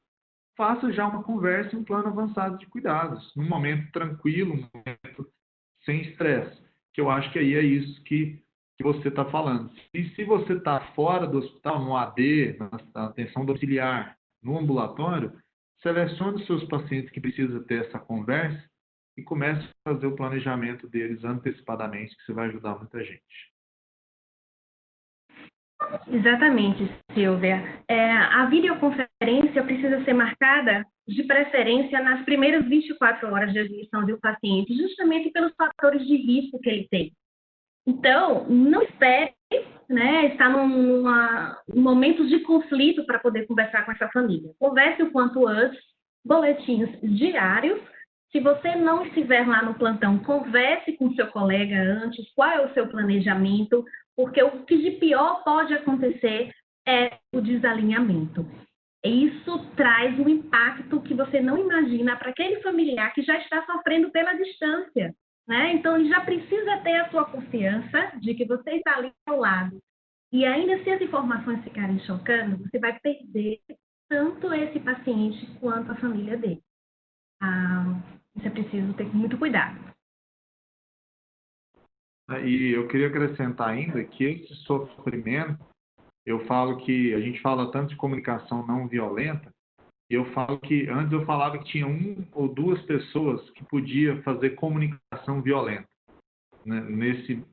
Faça já uma conversa em um plano avançado de cuidados, num momento tranquilo, num momento sem estresse, que eu acho que aí é isso que você está falando. E se você está fora do hospital, no AD, na atenção domiciliar, no ambulatório, selecione os seus pacientes que precisam ter essa conversa e comece a fazer o planejamento deles antecipadamente, que você vai ajudar muita gente. Exatamente, Silvia. A videoconferência precisa ser marcada de preferência nas primeiras 24 horas de admissão do paciente, justamente pelos fatores de risco que ele tem. Então, não espere, né, estar num momento de conflito para poder conversar com essa família. Converse o quanto antes, boletins diários. Se você não estiver lá no plantão, converse com seu colega antes, qual é o seu planejamento, porque o que de pior pode acontecer é o desalinhamento. Isso traz um impacto que você não imagina para aquele familiar que já está sofrendo pela distância, né? Então, ele já precisa ter a sua confiança de que você está ali ao lado. E ainda se as informações ficarem chocando, você vai perder tanto esse paciente quanto a família dele. Isso é preciso ter muito cuidado. E eu queria acrescentar ainda que esse sofrimento, eu falo que a gente fala tanto de comunicação não violenta, e eu falo que antes eu falava que tinha 1 ou 2 pessoas que podia fazer comunicação violenta, né,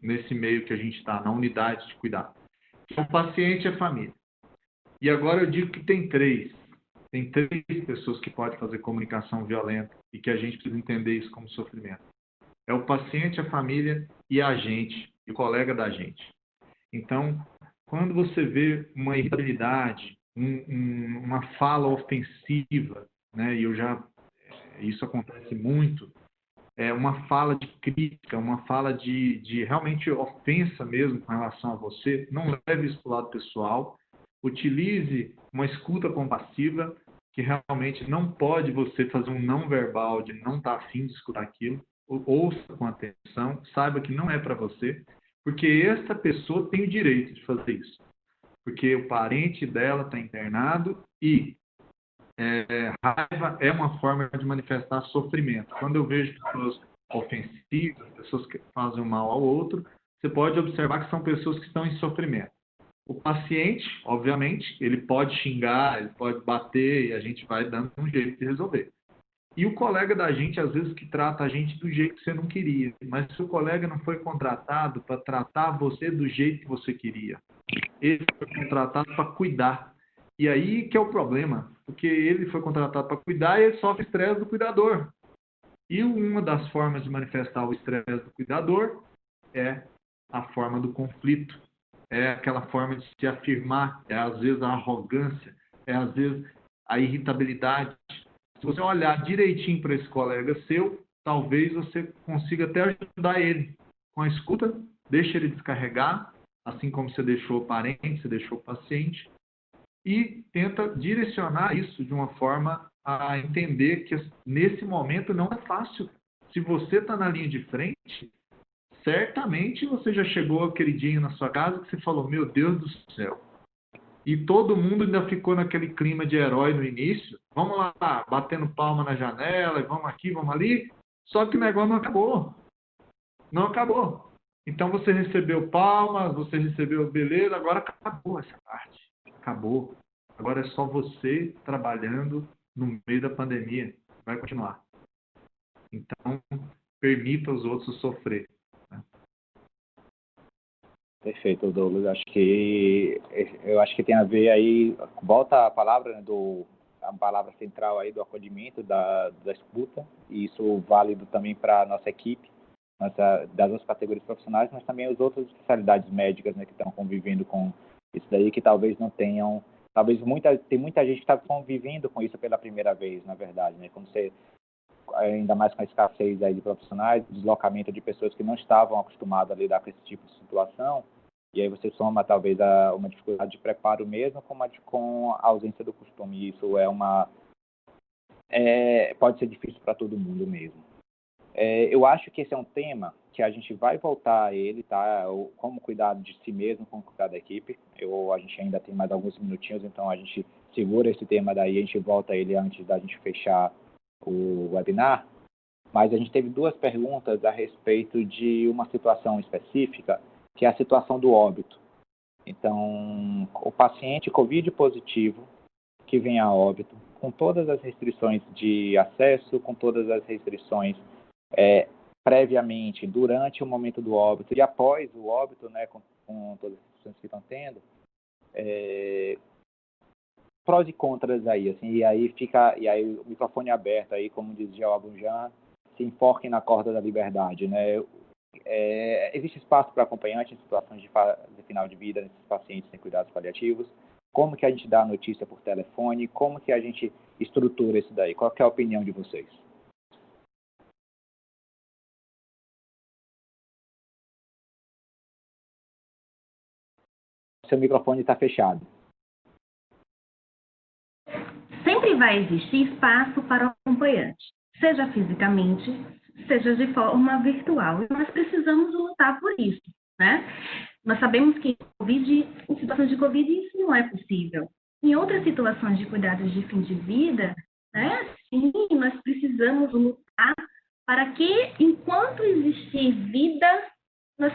nesse meio que a gente está, na unidade de cuidado. O paciente e a família. E agora eu digo que tem 3. Tem 3 pessoas que podem fazer comunicação violenta e que a gente precisa entender isso como sofrimento. É o paciente, a família e a gente, e o colega da gente. Então, quando você vê uma irritabilidade, uma fala ofensiva, né, e isso acontece muito, uma fala de crítica, uma fala de realmente ofensa mesmo com relação a você, não leve isso para o lado pessoal, utilize uma escuta compassiva, que realmente não pode você fazer um não verbal de não estar afim de escutar aquilo, ouça com atenção, saiba que não é para você, porque essa pessoa tem o direito de fazer isso, porque o parente dela está internado e raiva é uma forma de manifestar sofrimento. Quando eu vejo pessoas ofensivas, pessoas que fazem mal ao outro, você pode observar que são pessoas que estão em sofrimento. O paciente, obviamente, ele pode xingar, ele pode bater e a gente vai dando um jeito de resolver. E o colega da gente, às vezes, que trata a gente do jeito que você não queria. Mas se o colega não foi contratado para tratar você do jeito que você queria, ele foi contratado para cuidar. E aí que é o problema, porque ele foi contratado para cuidar e ele sofre estresse do cuidador. E uma das formas de manifestar o estresse do cuidador é a forma do conflito. É aquela forma de se afirmar, é às vezes a arrogância, é às vezes a irritabilidade. Se você olhar direitinho para esse colega seu, talvez você consiga até ajudar ele. Com a escuta, deixa ele descarregar, assim como você deixou o parente, você deixou o paciente, e tenta direcionar isso de uma forma a entender que nesse momento não é fácil. Se você está na linha de frente, certamente você já chegou aquele dia na sua casa que você falou, meu Deus do céu. E todo mundo ainda ficou naquele clima de herói no início. Vamos lá, batendo palma na janela, vamos aqui, vamos ali. Só que o negócio não acabou. Não acabou. Então você recebeu palmas, você recebeu beleza, agora acabou essa parte. Acabou. Agora é só você trabalhando no meio da pandemia. Vai continuar. Então, permita os outros sofrer. Perfeito, Douglas. Eu acho que tem a ver aí, volta a palavra, né, a palavra central aí do acolhimento, da escuta, e isso válido também para a nossa equipe, das outras categorias profissionais, mas também as outras especialidades médicas, né, que estão convivendo com isso daí, que talvez não tenham, tem muita gente que está convivendo com isso pela primeira vez, na verdade, né, quando você, ainda mais com a escassez aí de profissionais, deslocamento de pessoas que não estavam acostumadas a lidar com esse tipo de situação, e aí você soma talvez uma dificuldade de preparo mesmo com a ausência do costume, e isso pode ser difícil para todo mundo mesmo. Eu acho que esse é um tema que a gente vai voltar a ele, tá? Como cuidar de si mesmo, como cuidar da equipe. A gente ainda tem mais alguns minutinhos, então a gente segura esse tema daí, a gente volta a ele antes da gente fechar o webinar. Mas a gente teve 2 perguntas a respeito de uma situação específica, que é a situação do óbito. Então, o paciente COVID positivo que vem a óbito, com todas as restrições de acesso, com todas as restrições previamente, durante o momento do óbito e após o óbito, né, com todas as restrições que estão tendo, prós e contras aí, assim, e aí o microfone aberto aí, como dizia o Abunjan, se enforquem na corda da liberdade, né? Existe espaço para acompanhante em situações de final de vida nesses pacientes sem cuidados paliativos? Como que a gente dá a notícia por telefone? Como que a gente estrutura isso daí? Qual que é a opinião de vocês? Seu microfone está fechado. Sempre vai existir espaço para o acompanhante, seja fisicamente, seja de forma virtual. E nós precisamos lutar por isso, né? Nós sabemos que em situações de Covid, isso não é possível. Em outras situações de cuidados de fim de vida, né, sim, nós precisamos lutar para que, enquanto existir vida, nós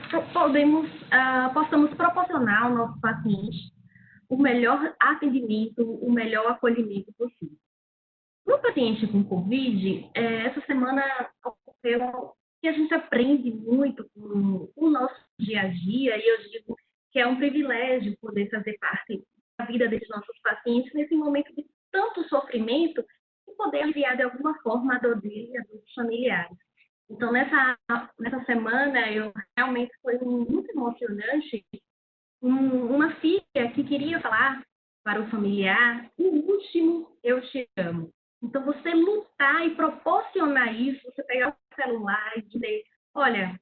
possamos proporcionar ao nosso paciente o melhor atendimento, o melhor acolhimento possível. No paciente com Covid, essa semana ocorreu que a gente aprende muito com o nosso dia a dia, e eu digo que é um privilégio poder fazer parte da vida desses nossos pacientes nesse momento de tanto sofrimento e poder aliviar de alguma forma a dor dele e a dor dos familiares. Então, nessa semana, realmente foi muito emocionante. Uma filha que queria falar para o familiar, o último, eu te amo. Então, você lutar e proporcionar isso, você pegar o celular e dizer, olha,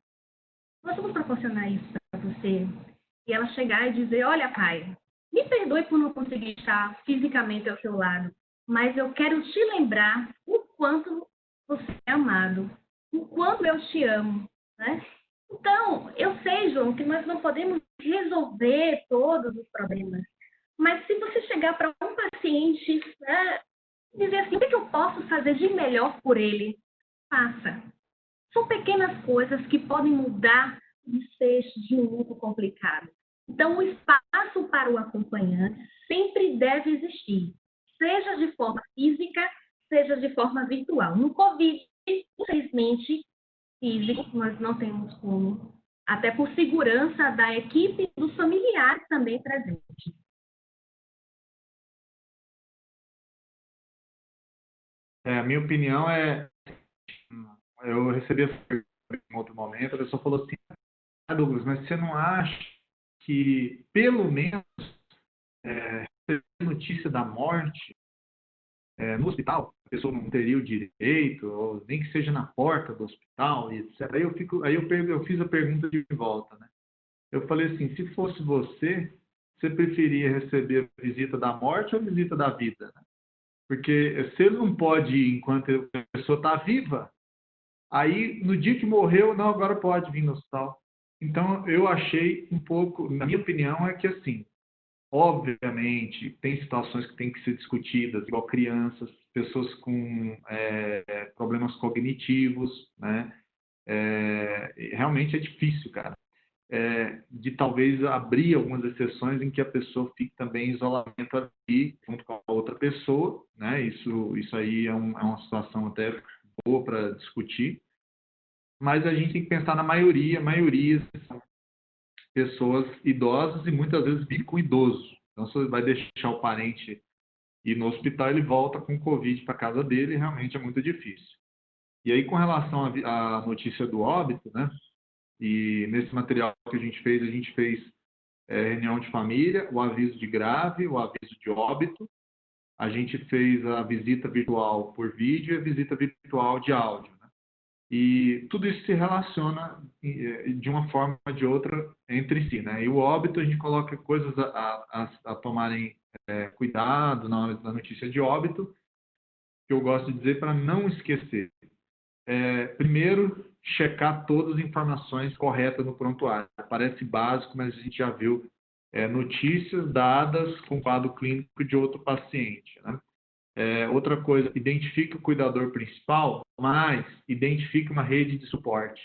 nós vamos proporcionar isso para você. E ela chegar e dizer, olha, pai, me perdoe por não conseguir estar fisicamente ao seu lado, mas eu quero te lembrar o quanto você é amado, o quanto eu te amo, né? Então, eu sei, João, que nós não podemos resolver todos os problemas, mas se você chegar para um paciente, né, dizer assim, o que eu posso fazer de melhor por ele? Faça. São pequenas coisas que podem mudar o desfecho de um luto complicado. Então, o espaço para o acompanhante sempre deve existir, seja de forma física, seja de forma virtual. No Covid, infelizmente, físico, nós não temos como, até por segurança da equipe e dos familiares também presentes. A minha opinião eu recebi essa pergunta em outro momento, a pessoa falou assim, Douglas, mas você não acha que, pelo menos, receber notícia da morte no hospital, a pessoa não teria o direito, ou nem que seja na porta do hospital, etc. Eu fiz a pergunta de volta, né? Eu falei assim, se fosse você preferia receber a visita da morte ou a visita da vida, né? Porque se ele não pode ir enquanto a pessoa está viva, aí no dia que morreu, não, agora pode vir no hospital. Então eu achei um pouco, na minha opinião, é que assim, obviamente, tem situações que têm que ser discutidas, igual crianças, pessoas com problemas cognitivos, né? Realmente é difícil, cara. De talvez abrir algumas exceções em que a pessoa fique também em isolamento ali, junto com a outra pessoa, né? Isso aí é uma situação até boa para discutir, mas a gente tem que pensar na maioria são pessoas idosas e muitas vezes vive com idoso. Então, se você vai deixar o parente ir no hospital, ele volta com Covid para casa dele, e realmente é muito difícil. E aí, com relação à notícia do óbito, né? E nesse material que a gente fez reunião de família, o aviso de grave, o aviso de óbito. A gente fez a visita virtual por vídeo e a visita virtual de áudio, né? E tudo isso se relaciona de uma forma ou de outra entre si, né? E o óbito, a gente coloca coisas a tomarem cuidado na hora da notícia de óbito, que eu gosto de dizer para não esquecer. Primeiro, checar todas as informações corretas no prontuário. Parece básico, mas a gente já viu notícias dadas com quadro clínico de outro paciente, né? Outra coisa, identifique o cuidador principal, mas identifique uma rede de suporte.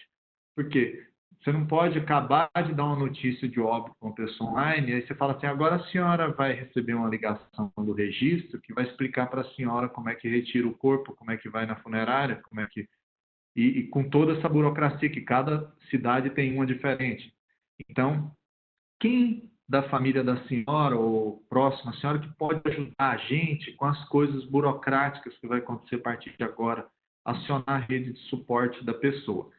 Por quê? Você não pode acabar de dar uma notícia de óbito para uma pessoa online, e aí você fala assim, agora a senhora vai receber uma ligação do registro que vai explicar para a senhora como é que retira o corpo, como é que vai na funerária, como é que... E com toda essa burocracia, que cada cidade tem uma diferente. Então, quem da família da senhora ou próxima à senhora que pode ajudar a gente com as coisas burocráticas que vai acontecer a partir de agora, acionar a rede de suporte da pessoa,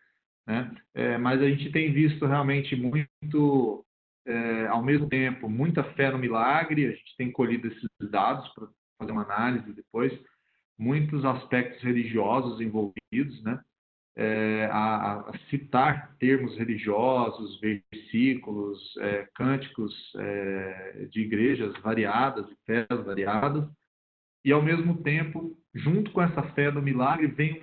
né? Mas a gente tem visto realmente muito, ao mesmo tempo, muita fé no milagre. A gente tem colhido esses dados para fazer uma análise depois, muitos aspectos religiosos envolvidos, né? A citar termos religiosos, versículos, cânticos de igrejas variadas e fés variadas, e ao mesmo tempo, junto com essa fé do milagre, vem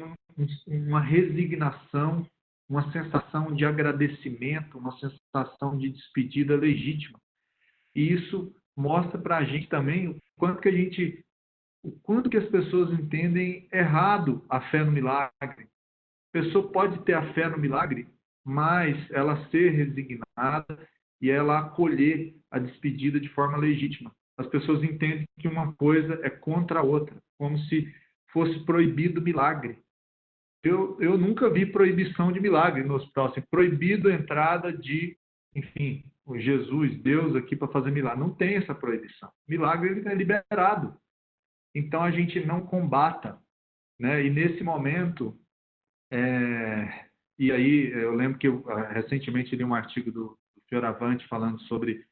uma resignação, uma sensação de agradecimento, uma sensação de despedida legítima. E isso mostra para a gente também o quanto que as pessoas entendem errado a fé no milagre. A pessoa pode ter a fé no milagre, mas ela ser resignada e ela acolher a despedida de forma legítima. As pessoas entendem que uma coisa é contra a outra, como se fosse proibido o milagre. Eu nunca vi proibição de milagre no hospital, assim, proibido a entrada de, enfim, o Jesus, Deus aqui para fazer milagre. Não tem essa proibição. Milagre ele é liberado. Então a gente não combata, né? E nesse momento... E aí, eu lembro que eu recentemente li um artigo do Fioravante falando sobre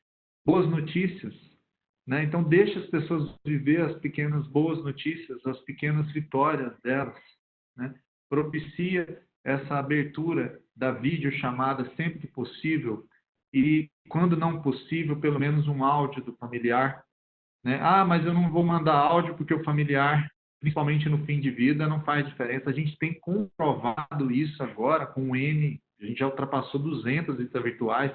boas notícias, né? Então, deixa as pessoas viver as pequenas boas notícias, as pequenas vitórias delas, né? Propicia essa abertura da videochamada sempre que possível e, quando não possível, pelo menos um áudio do familiar, né? Ah, mas eu não vou mandar áudio porque o familiar, principalmente no fim de vida, não faz diferença. A gente tem comprovado isso agora com o N, a gente já ultrapassou 200 visitas virtuais.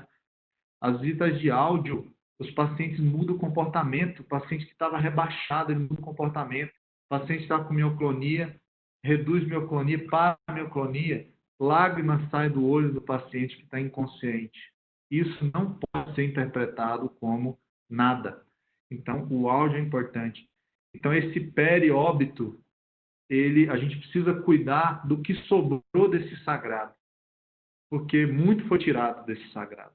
As visitas de áudio, os pacientes mudam o comportamento. O paciente que estava rebaixado, ele muda o comportamento. O paciente está com mioclonia, reduz mioclonia, para a mioclonia, lágrimas saem do olho do paciente que está inconsciente. Isso não pode ser interpretado como nada. Então, o áudio é importante. Então, esse perióbito, a gente precisa cuidar do que sobrou desse sagrado, porque muito foi tirado desse sagrado.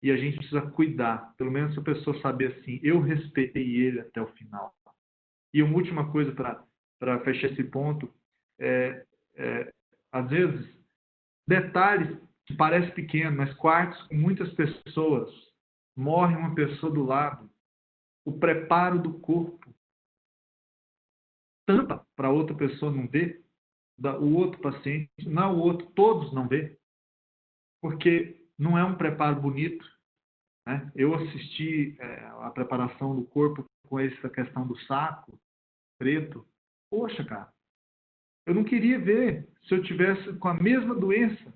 E a gente precisa cuidar, pelo menos se a pessoa saber assim, eu respeitei ele até o final. E uma última coisa para fechar esse ponto, às vezes, detalhes que parecem pequenos, mas quartos com muitas pessoas, morre uma pessoa do lado, o preparo do corpo, tampa para outra pessoa não ver, o outro paciente, não o outro, todos não ver, porque não é um preparo bonito, né? Eu assisti a preparação do corpo com essa questão do saco preto. Poxa, cara, eu não queria ver se eu tivesse com a mesma doença.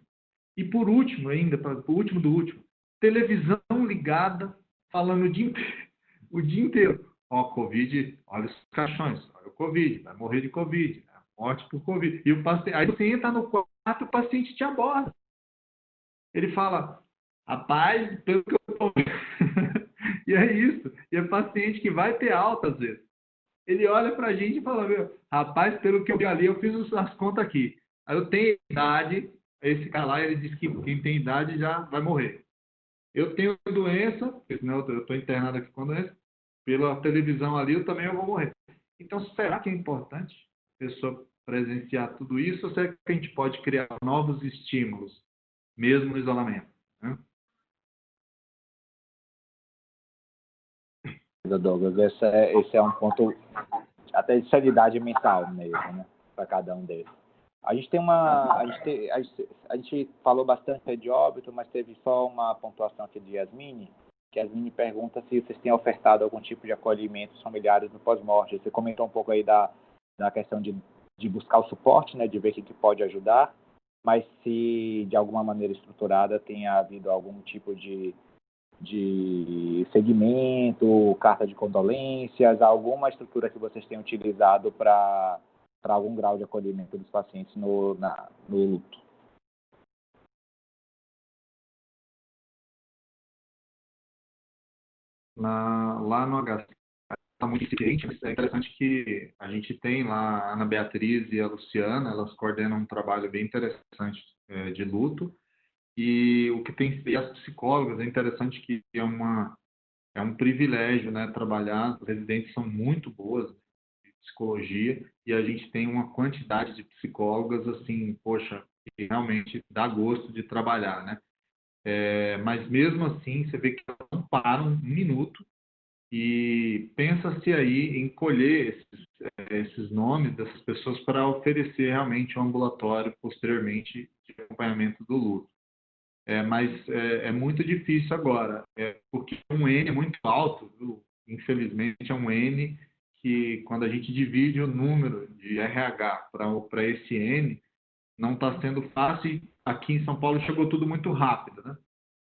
E por último ainda, por último do último, televisão ligada, falando o dia inteiro. Ó, Covid, olha os caixões, olha o Covid, vai morrer de Covid, morte por Covid. E o paciente, aí você entra no quarto, o paciente te aborda. Ele fala, rapaz, pelo que eu tô vendo. E é isso. E é paciente que vai ter alta às vezes. Ele olha pra gente e fala, meu, rapaz, pelo que eu vi ali, eu fiz as contas aqui. Aí eu tenho idade, esse cara lá, ele diz que quem tem idade já vai morrer. eu tenho doença, porque senão eu estou internado aqui com doença, pela televisão ali eu também vou morrer. Então, será que é importante a pessoa presenciar tudo isso ou será que a gente pode criar novos estímulos, mesmo no isolamento? Né? Douglas, esse é um ponto até de sanidade mental mesmo, né, para cada um deles. A gente tem a gente falou bastante de óbito, mas teve só uma pontuação aqui de Yasmine, que Yasmine pergunta se vocês têm ofertado algum tipo de acolhimento aos familiares no pós-morte. Você comentou um pouco aí da questão de buscar o suporte, né, de ver o que pode ajudar, mas se de alguma maneira estruturada tenha havido algum tipo de segmento, carta de condolências, alguma estrutura que vocês tenham utilizado para algum grau de acolhimento dos pacientes no luto. Lá no HC está muito incipiente, mas é interessante que a gente tem lá a Ana Beatriz e a Luciana, elas coordenam um trabalho bem interessante de luto, e o que tem e as psicólogas, é interessante que é um privilégio, né, trabalhar, as residentes são muito boas de psicologia, e a gente tem uma quantidade de psicólogas, assim, poxa, que realmente dá gosto de trabalhar, né? Mas mesmo assim, você vê que elas não param um minuto e pensa-se aí em colher esses nomes dessas pessoas para oferecer realmente um ambulatório posteriormente de acompanhamento do luto. Mas é muito difícil agora, porque um N é muito alto, viu? Infelizmente é um N que quando a gente divide o número de RH para esse N, não está sendo fácil. Aqui em São Paulo chegou tudo muito rápido, né?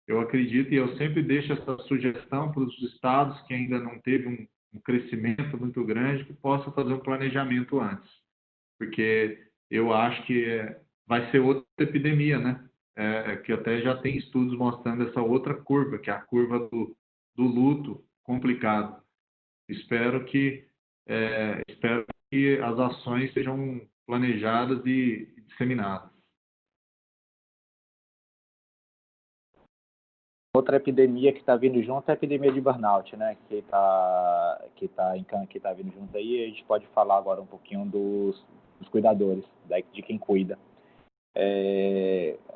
Eu acredito e eu sempre deixo essa sugestão para os estados que ainda não teve um crescimento muito grande, que possam fazer um planejamento antes, porque eu acho que vai ser outra epidemia, né? Que até já tem estudos mostrando essa outra curva, que é a curva do luto complicado. Espero que as ações sejam planejadas e disseminadas. Outra epidemia que está vindo junto é a epidemia de burnout, né? Que tá vindo junto aí. A gente pode falar agora um pouquinho dos cuidadores, de quem cuida.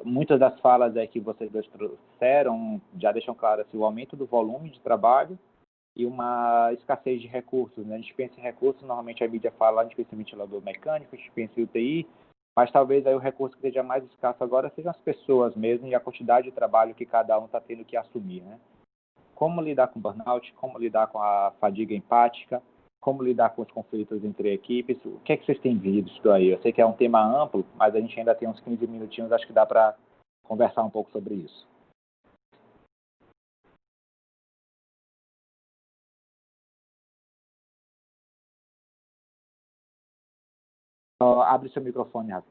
Muitas das falas que vocês dois trouxeram já deixam claro assim, o aumento do volume de trabalho e uma escassez de recursos, né? A gente pensa em recursos, normalmente a mídia fala, a gente pensa em ventilador mecânico, a gente pensa em UTI, mas talvez aí o recurso que seja mais escasso agora sejam as pessoas mesmo e a quantidade de trabalho que cada um está tendo que assumir, né? Como lidar com burnout, como lidar com a fadiga empática, como lidar com os conflitos entre equipes, o que é que vocês têm visto aí? Eu sei que é um tema amplo, mas a gente ainda tem uns 15 minutinhos, acho que dá para conversar um pouco sobre isso. Abre seu microfone, Rafa.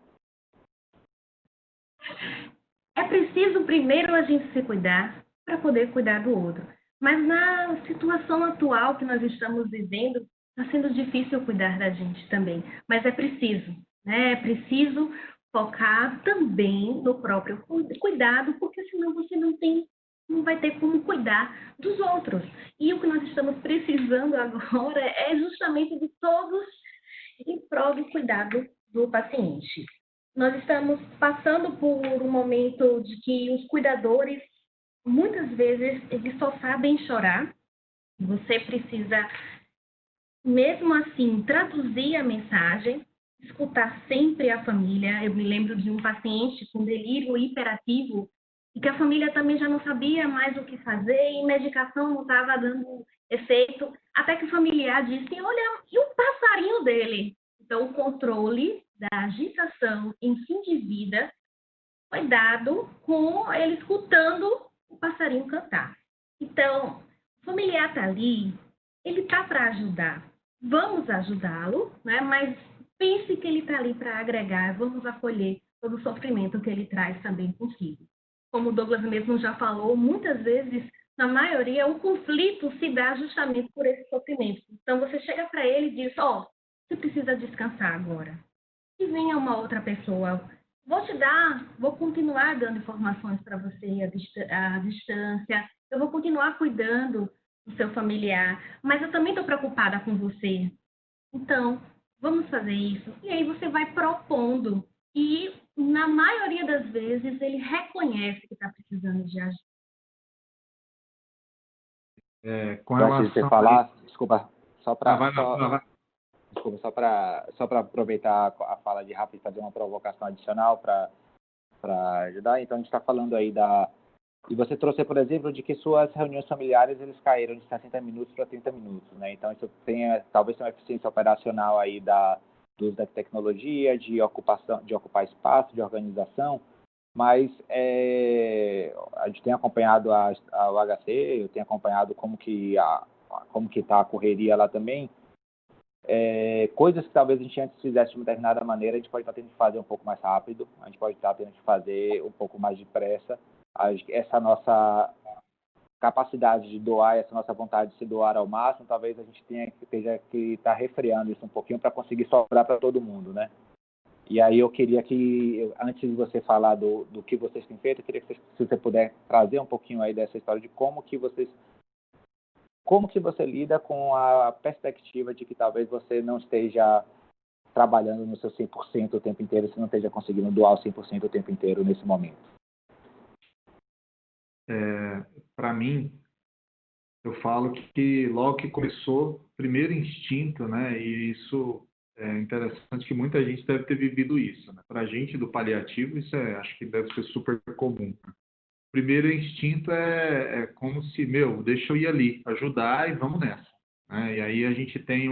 É preciso primeiro a gente se cuidar para poder cuidar do outro. Mas na situação atual que nós estamos vivendo, está sendo difícil cuidar da gente também. Mas é preciso, né? É preciso focar também no próprio cuidado, porque senão você não vai ter como cuidar dos outros. E o que nós estamos precisando agora é justamente de todos em prol do cuidado do paciente. Nós estamos passando por um momento de que os cuidadores, muitas vezes, eles só sabem chorar. Você precisa, mesmo assim, traduzir a mensagem, escutar sempre a família. Eu me lembro de um paciente com delírio hiperativo e que a família também já não sabia mais o que fazer e medicação não estava dando efeito, até que o familiar disse, olha, e o passarinho dele? Então, o controle da agitação em fim de vida foi dado com ele escutando o passarinho cantar. Então, o familiar está ali, ele está para ajudar. Vamos ajudá-lo, né? Mas pense que ele está ali para agregar, vamos acolher todo o sofrimento que ele traz também consigo. Como o Douglas mesmo já falou, muitas vezes, na maioria, o conflito se dá justamente por esse sofrimento. Então, você chega para ele e diz, você precisa descansar agora. E venha uma outra pessoa vou continuar dando informações para você à distância, eu vou continuar cuidando do seu familiar, mas eu também estou preocupada com você. Então, vamos fazer isso. E aí você vai propondo. E, na maioria das vezes, ele reconhece que está precisando de ajuda. Com Então, antes de você relação falar, desculpa, só para vai lá. desculpa, só para aproveitar a fala de Rafa e fazer uma provocação adicional para ajudar. Então, a gente está falando aí e você trouxe, por exemplo, de que suas reuniões familiares eles caíram de 60 minutos para 30 minutos, né? Então, isso talvez tenha uma eficiência operacional aí do uso da tecnologia, de ocupar espaço, de organização, mas a gente tem acompanhado o HC, eu tenho acompanhado como que está a correria lá também. Coisas que talvez a gente antes fizesse de uma determinada maneira, a gente pode estar tendo que fazer um pouco mais rápido, a gente pode estar tendo que fazer um pouco mais depressa. Essa nossa capacidade de doar, essa nossa vontade de se doar ao máximo, talvez a gente tenha que estar refreando isso um pouquinho para conseguir sobrar para todo mundo, né? E aí eu queria que, antes de você falar do que vocês têm feito, eu queria que se você puder trazer um pouquinho aí dessa história de como que você lida com a perspectiva de que talvez você não esteja trabalhando no seu 100% o tempo inteiro, você não esteja conseguindo doar o 100% o tempo inteiro nesse momento. Para mim, eu falo que logo que começou, primeiro instinto, né? E isso é interessante que muita gente deve ter vivido isso, né? Para a gente do paliativo, isso acho que deve ser super comum. O primeiro instinto é como se, deixa eu ir ali, ajudar e vamos nessa, né? E aí a gente tem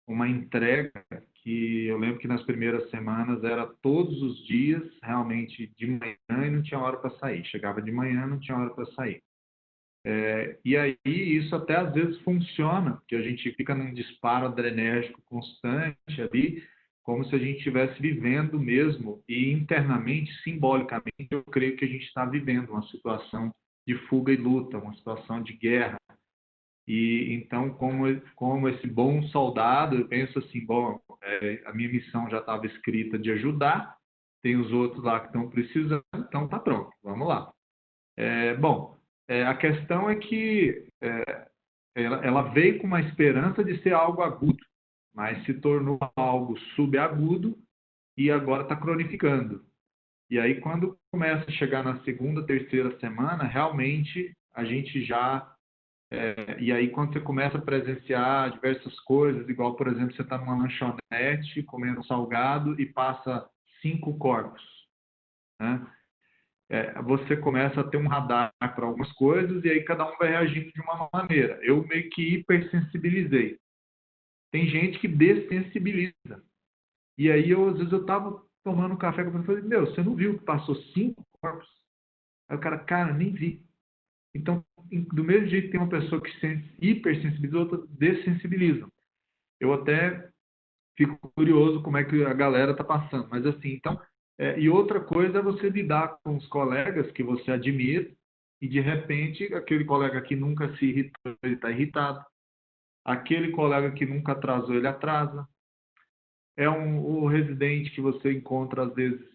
uma entrega que eu lembro que nas primeiras semanas era todos os dias, realmente de manhã e não tinha hora para sair. Chegava de manhã, não tinha hora para sair. E aí isso até às vezes funciona, porque a gente fica num disparo adrenérgico constante ali, como se a gente estivesse vivendo mesmo, e internamente, simbolicamente, eu creio que a gente está vivendo uma situação de fuga e luta, uma situação de guerra. E então, como esse bom soldado, eu penso assim, a minha missão já estava escrita de ajudar, tem os outros lá que estão precisando, então tá pronto, vamos lá. A questão é que ela veio com uma esperança de ser algo agudo, mas se tornou algo subagudo e agora está cronificando. E aí, quando começa a chegar na segunda, terceira semana, realmente a gente já... e aí, quando você começa a presenciar diversas coisas, igual, por exemplo, você está numa lanchonete comendo salgado e passa 5 corpos, né? Você começa a ter um radar para algumas coisas e aí cada um vai reagindo de uma maneira. Eu meio que hipersensibilizei. Tem gente que dessensibiliza. E aí, às vezes, eu estava tomando café com ele e falei, você não viu que passou 5 corpos? Aí o cara, nem vi. Então, do mesmo jeito que tem uma pessoa que se hipersensibiliza, outra dessensibiliza. Eu até fico curioso como é que a galera está passando. Mas assim, então... e outra coisa é você lidar com os colegas que você admira e, de repente, aquele colega que nunca se irritou, ele está irritado. Aquele colega que nunca atrasou, ele atrasa. O residente que você encontra, às vezes,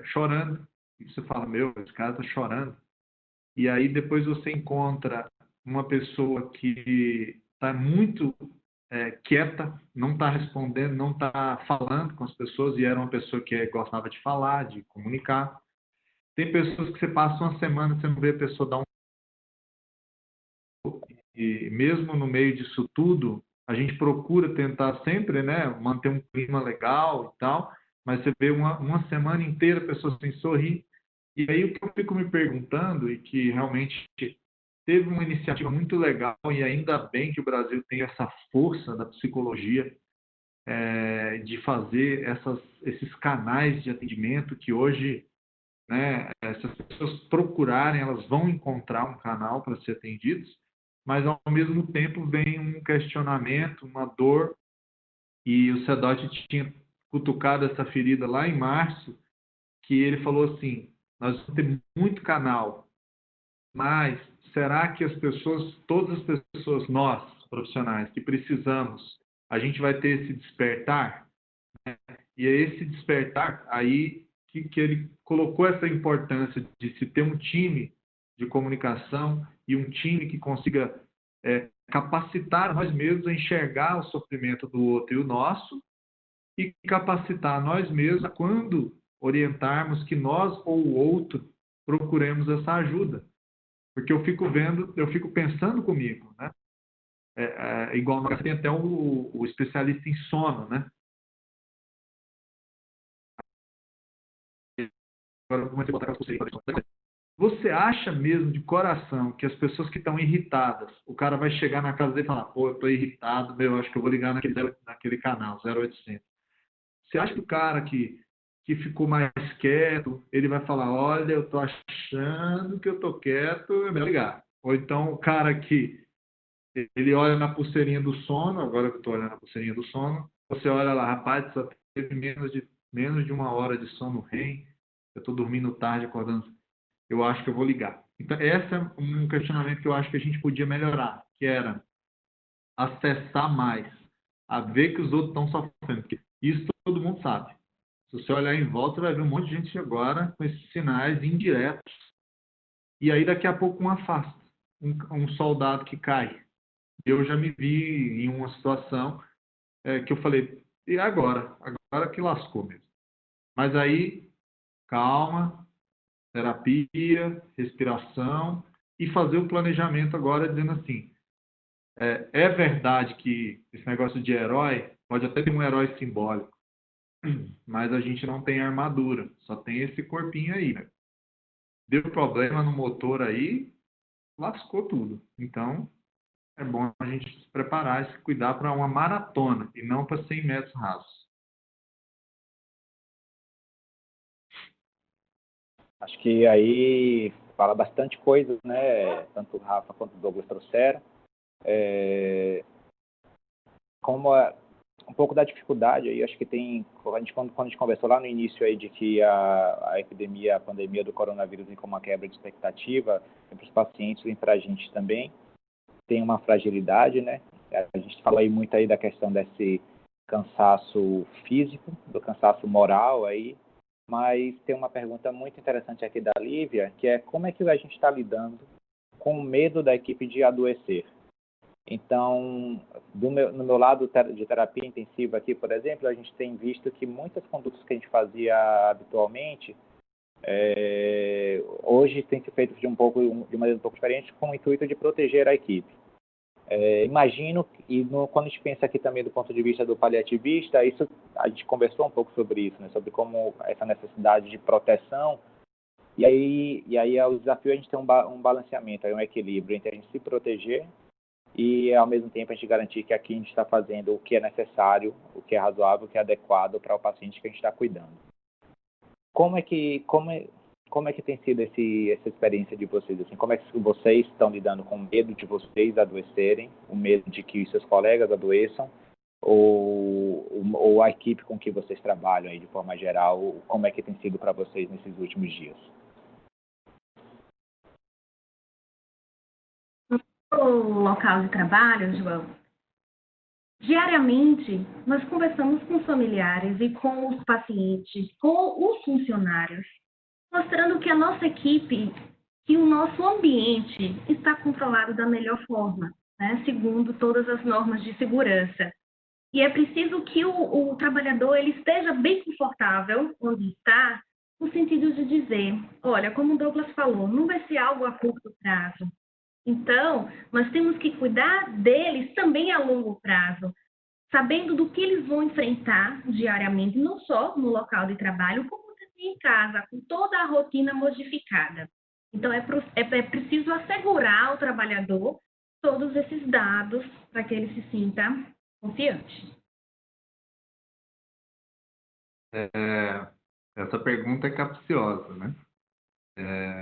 chorando. E você fala, esse cara está chorando. E aí, depois você encontra uma pessoa que está muito quieta, não está respondendo, não está falando com as pessoas, e era uma pessoa que gostava de falar, de comunicar. Tem pessoas que você passa uma semana, você não vê a pessoa dar E mesmo no meio disso tudo, a gente procura tentar sempre, né, manter um clima legal e tal, mas você vê uma semana inteira a pessoa sem sorrir. E aí o que eu fico me perguntando, e que realmente teve uma iniciativa muito legal, e ainda bem que o Brasil tem essa força da psicologia de fazer esses canais de atendimento que hoje, né, se as pessoas procurarem, elas vão encontrar um canal para ser atendidos, mas ao mesmo tempo vem um questionamento, uma dor, e o Sedotti tinha cutucado essa ferida lá em março, que ele falou assim, nós vamos ter muito canal, mas será que as pessoas, todas as pessoas, nós, profissionais, que precisamos, a gente vai ter esse despertar? E é esse despertar aí que ele colocou essa importância de se ter um time de comunicação e um time que consiga capacitar nós mesmos a enxergar o sofrimento do outro e o nosso, e capacitar nós mesmos a quando orientarmos que nós ou o outro procuremos essa ajuda. Porque eu fico pensando comigo, né? Igual nós tem até o especialista em sono, né? Agora eu comecei a botar as pulseiras. Você acha mesmo de coração que as pessoas que estão irritadas, o cara vai chegar na casa dele e falar, pô, eu tô irritado, meu, acho que eu vou ligar naquele canal, 0800. Você acha que o cara que ficou mais quieto, ele vai falar, olha, eu tô achando que eu tô quieto, é melhor ligar. Ou então o cara que ele olha na pulseirinha do sono, agora que eu tô olhando na pulseirinha do sono, você olha lá, rapaz, só teve menos de 1 hora de sono REM, eu tô dormindo tarde, acordando, eu acho que eu vou ligar. Então, esse é um questionamento que eu acho que a gente podia melhorar, que era acessar mais, a ver que os outros estão sofrendo. Porque isso todo mundo sabe. Se você olhar em volta, vai ver um monte de gente agora com esses sinais indiretos. E aí, daqui a pouco, um afasta. Um soldado que cai. Eu já me vi em uma situação que eu falei, e agora? Agora que lascou mesmo. Mas aí, calma, terapia, respiração e fazer o planejamento agora dizendo assim, é verdade que esse negócio de herói pode até ter um herói simbólico, mas a gente não tem armadura, só tem esse corpinho aí, né? Deu problema no motor aí, lascou tudo. Então, é bom a gente se preparar e se cuidar para uma maratona e não para 100 metros rasos. Acho que aí fala bastante coisa, né? Tanto o Rafa quanto o Douglas trouxeram. Como um pouco da dificuldade aí, acho que tem, quando a gente conversou lá no início aí de que a epidemia, a pandemia do coronavírus vem como uma quebra de expectativa, para os pacientes e para a gente também, tem uma fragilidade, né? A gente fala aí muito aí da questão desse cansaço físico, do cansaço moral aí, mas tem uma pergunta muito interessante aqui da Lívia, que é como é que a gente está lidando com o medo da equipe de adoecer? Então, no meu lado de terapia intensiva aqui, por exemplo, a gente tem visto que muitas condutas que a gente fazia habitualmente, hoje tem sido feitas de maneira um pouco diferente, com o intuito de proteger a equipe. Imagino, quando a gente pensa aqui também do ponto de vista do paliativista, isso, a gente conversou um pouco sobre isso, né, sobre como essa necessidade de proteção, e aí o desafio é a gente ter um balanceamento, um equilíbrio entre a gente se proteger e, ao mesmo tempo, a gente garantir que aqui a gente está fazendo o que é necessário, o que é razoável, o que é adequado para o paciente que a gente está cuidando. Como é que tem sido essa experiência de vocês? Assim, como é que vocês estão lidando com o medo de vocês adoecerem, o medo de que seus colegas adoeçam, ou a equipe com que vocês trabalham aí, de forma geral, como é que tem sido para vocês nesses últimos dias? No local de trabalho, João, diariamente nós conversamos com os familiares e com os pacientes, com os funcionários, mostrando que a nossa equipe, que o nosso ambiente está controlado da melhor forma, né, segundo todas as normas de segurança. E é preciso que o trabalhador ele esteja bem confortável onde está, no sentido de dizer, olha, como o Douglas falou, não vai ser algo a curto prazo. Então, nós temos que cuidar deles também a longo prazo, sabendo do que eles vão enfrentar diariamente, não só no local de trabalho, como também em casa, com toda a rotina modificada. Então, é preciso assegurar ao trabalhador todos esses dados para que ele se sinta confiante. Essa pergunta é capciosa, né?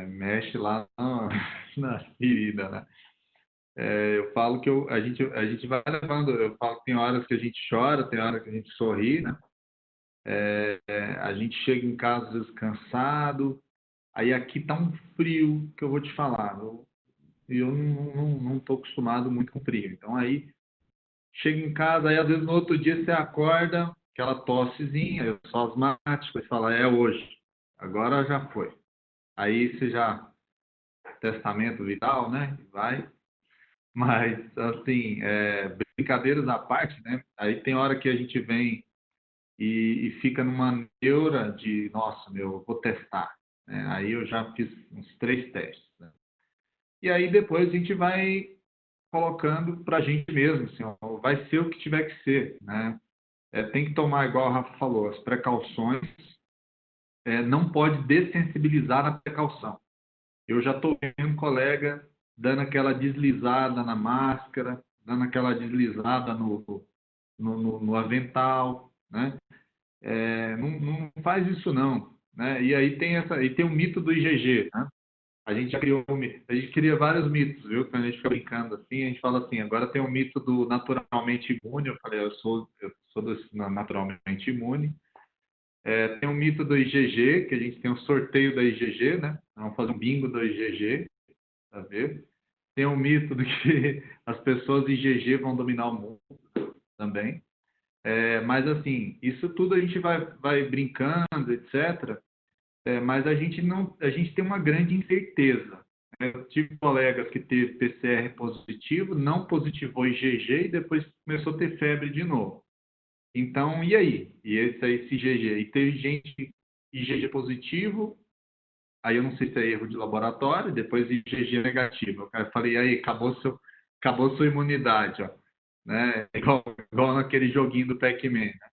Mexe lá na ferida, né? Eu falo que a gente vai levando, eu falo que tem horas que a gente chora, tem horas que a gente sorri, né? A gente chega em casa às vezes cansado, aí aqui tá um frio que eu vou te falar, eu não tô acostumado muito com frio, então aí chega em casa, aí às vezes no outro dia você acorda, aquela tossezinha, eu sou asmático, você fala, é hoje, agora já foi. Aí você já, testamento vital, né? Vai. Mas, assim, brincadeiras à parte, né? Aí tem hora que a gente vem e fica numa neura de, nossa, eu vou testar, né? Aí eu já fiz uns 3 testes, né? E aí depois a gente vai colocando para a gente mesmo, assim, ó, vai ser o que tiver que ser, né? Tem que tomar, igual o Rafa falou, as precauções, não pode dessensibilizar a precaução. Eu já estou vendo um colega dando aquela deslizada na máscara, dando aquela deslizada no avental, né? Não faz isso não, né? E aí tem o mito do IgG, né? A gente já criou a gente cria vários mitos, viu? Quando a gente fica brincando assim, a gente fala assim, agora tem o mito do naturalmente imune, eu falei, eu sou naturalmente imune. Tem o mito do IgG, que a gente tem um sorteio da IgG, né? Vamos fazer um bingo do IgG, tá vendo? Tem o mito de que as pessoas IgG vão dominar o mundo também. Mas assim, isso tudo a gente vai brincando, etc. Mas a gente tem uma grande incerteza. Eu tive colegas que teve PCR positivo, não positivou IgG e depois começou a ter febre de novo. Então, e aí? E esse IgG? E teve gente IgG positivo, aí eu não sei se é erro de laboratório, depois IgG negativo. Eu falei, aí, acabou sua imunidade, ó. Né? Igual naquele joguinho do Pac-Man, né?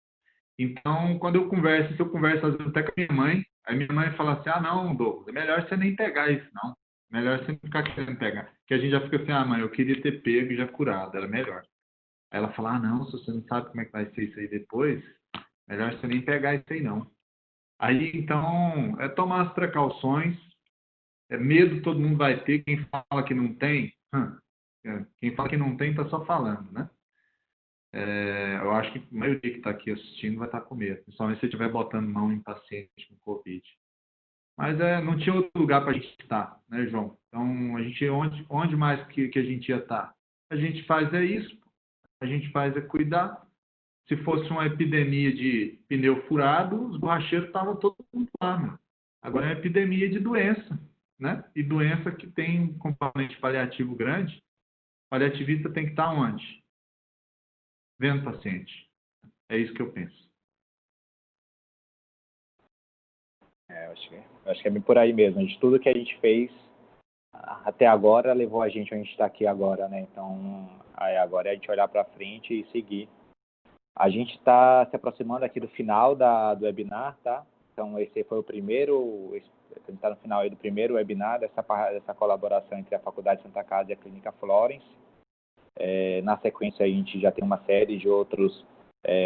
Então, quando se eu converso às vezes até com a minha mãe, aí minha mãe fala assim, não, Douglas, é melhor você nem pegar isso, não. Melhor você não ficar querendo pegar. Que a gente já fica assim, mãe, eu queria ter pego e já curado, era melhor. Aí ela fala, não, se você não sabe como é que vai ser isso aí depois, melhor você nem pegar isso aí, não. Aí, então, tomar as precauções, medo todo mundo vai ter, quem fala que não tem, quem fala que não tem está só falando, né? Eu acho que a maioria que está aqui assistindo vai estar com medo, principalmente se estiver botando mão em paciente com Covid. Mas não tinha outro lugar para a gente estar, né, João? Então, a gente, onde mais que a gente ia estar? A gente faz isso, a gente faz cuidar. Se fosse uma epidemia de pneu furado, os borracheiros estavam todo mundo lá, né? Agora é uma epidemia de doença, né? E doença que tem componente paliativo grande, o paliativista tem que estar onde? Vendo o paciente. É isso que eu penso. Eu acho que é bem por aí mesmo. De tudo que a gente fez até agora levou a gente onde a gente está aqui agora, né? Então, agora é a gente olhar para frente e seguir. A gente está se aproximando aqui do final do webinar, tá? Então, esse foi o primeiro, a gente está no final aí do primeiro webinar dessa colaboração entre a Faculdade Santa Casa e a Clínica Florence. Na sequência, a gente já tem uma série de outros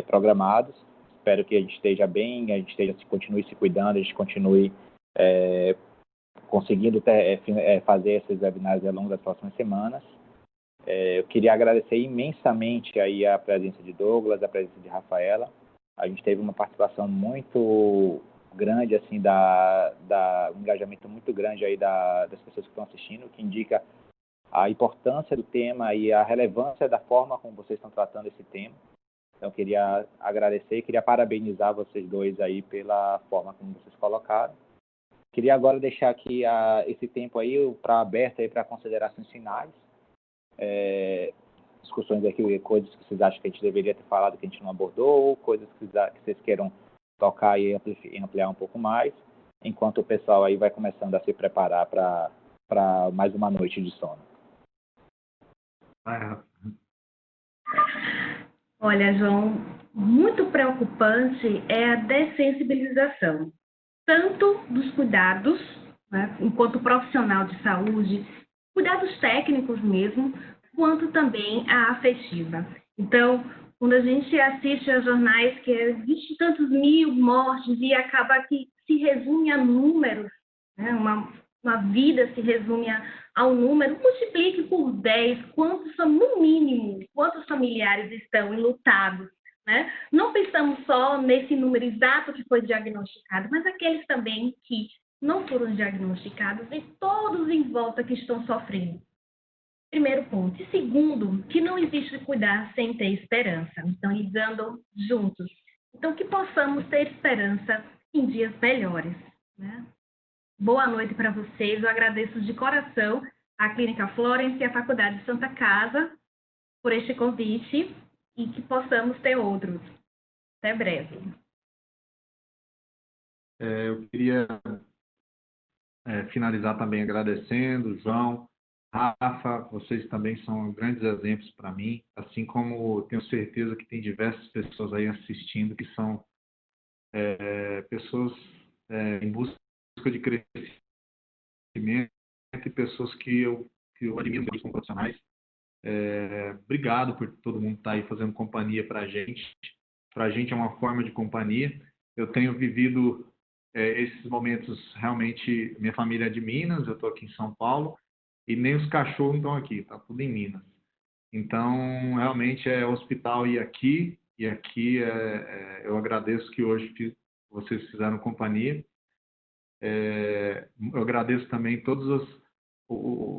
programados. Espero que a gente esteja bem, a gente continue se cuidando, a gente continue conseguindo fazer esses webinars ao longo das próximas semanas. Eu queria agradecer imensamente aí a presença de Douglas, a presença de Rafaela. A gente teve uma participação muito grande, assim, um engajamento muito grande aí das pessoas que estão assistindo, que indica a importância do tema e a relevância da forma como vocês estão tratando esse tema. Então, eu queria agradecer, queria parabenizar vocês dois aí pela forma como vocês colocaram. Queria agora deixar aqui esse tempo aí aberto aí para considerações finais. Discussões aqui, coisas que vocês acham que a gente deveria ter falado que a gente não abordou, coisas que vocês queiram tocar e ampliar um pouco mais, enquanto o pessoal aí vai começando a se preparar para mais uma noite de sono. Olha, João, muito preocupante é a dessensibilização, tanto dos cuidados, né, enquanto profissional de saúde, cuidados técnicos mesmo, quanto também a afetiva. Então, quando a gente assiste a jornais que existe tantos mil mortes e acaba que se resume a números, né, uma vida se resume ao número, multiplique por 10, no mínimo, quantos familiares estão enlutados, né? Não pensamos só nesse número exato que foi diagnosticado, mas aqueles também que não foram diagnosticados e todos em volta que estão sofrendo. Primeiro ponto. E segundo, que não existe cuidar sem ter esperança. Então, lidando juntos. Então, que possamos ter esperança em dias melhores, né? Boa noite para vocês. Eu agradeço de coração à Clínica Florence e à Faculdade de Santa Casa por este convite e que possamos ter outros. Até breve. Eu queria finalizar também agradecendo, João, Rafa, vocês também são grandes exemplos para mim, assim como tenho certeza que tem diversas pessoas aí assistindo que são pessoas em busca de crescimento e pessoas que eu admiro como profissionais. Obrigado por todo mundo estar aí fazendo companhia para a gente. Para a gente é uma forma de companhia. Eu tenho vivido esses momentos realmente. Minha família é de Minas, eu estou aqui em São Paulo e nem os cachorros estão aqui, está tudo em Minas. Então, realmente é hospital e aqui eu agradeço que hoje vocês fizeram companhia. Eu agradeço também todas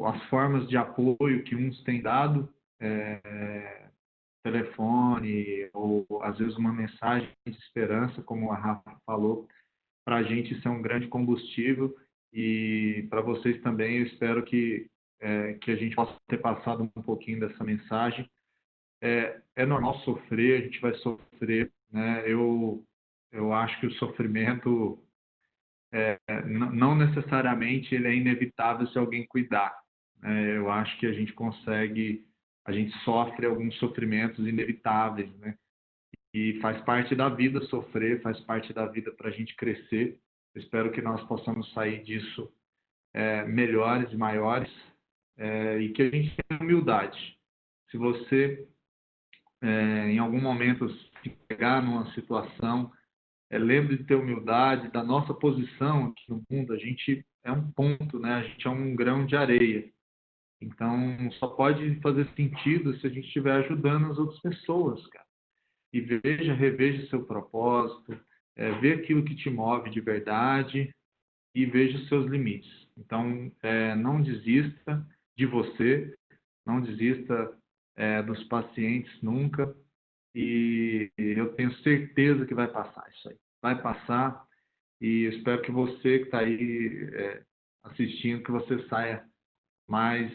as formas de apoio que uns têm dado, telefone ou às vezes uma mensagem de esperança, como a Rafa falou. Para a gente isso é um grande combustível e para vocês também eu espero que a gente possa ter passado um pouquinho dessa mensagem. É normal sofrer, a gente vai sofrer, né? Eu acho que o sofrimento não necessariamente ele é inevitável se alguém cuidar. Eu acho que a gente sofre alguns sofrimentos inevitáveis, né? E faz parte da vida sofrer, faz parte da vida para a gente crescer. Eu espero que nós possamos sair disso melhores e maiores e que a gente tenha humildade. Se você, em algum momento, se pegar numa situação, lembre de ter humildade, da nossa posição aqui no mundo. A gente é um ponto, né? A gente é um grão de areia. Então, só pode fazer sentido se a gente estiver ajudando as outras pessoas, cara. E reveja seu propósito, vê aquilo que te move de verdade e veja os seus limites. Então, não desista de você, não desista dos pacientes nunca. E eu tenho certeza que vai passar isso aí. Vai passar e eu espero que você que está aí assistindo, que você saia mais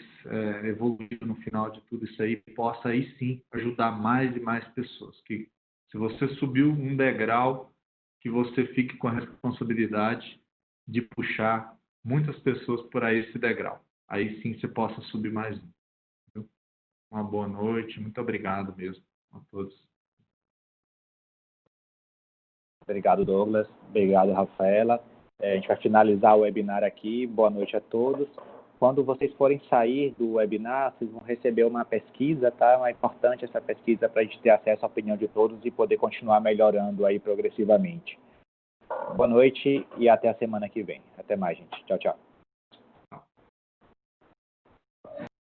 evoluído no final de tudo isso aí, possa aí sim ajudar mais e mais pessoas. Que se você subiu um degrau, que você fique com a responsabilidade de puxar muitas pessoas por aí esse degrau. Aí sim você possa subir mais um. Viu? Uma boa noite, muito obrigado mesmo a todos. Obrigado, Douglas. Obrigado, Rafaela. A gente vai finalizar o webinar aqui. Boa noite a todos. Quando vocês forem sair do webinar, vocês vão receber uma pesquisa, tá? É importante essa pesquisa para a gente ter acesso à opinião de todos e poder continuar melhorando aí progressivamente. Boa noite e até a semana que vem. Até mais, gente. Tchau, tchau.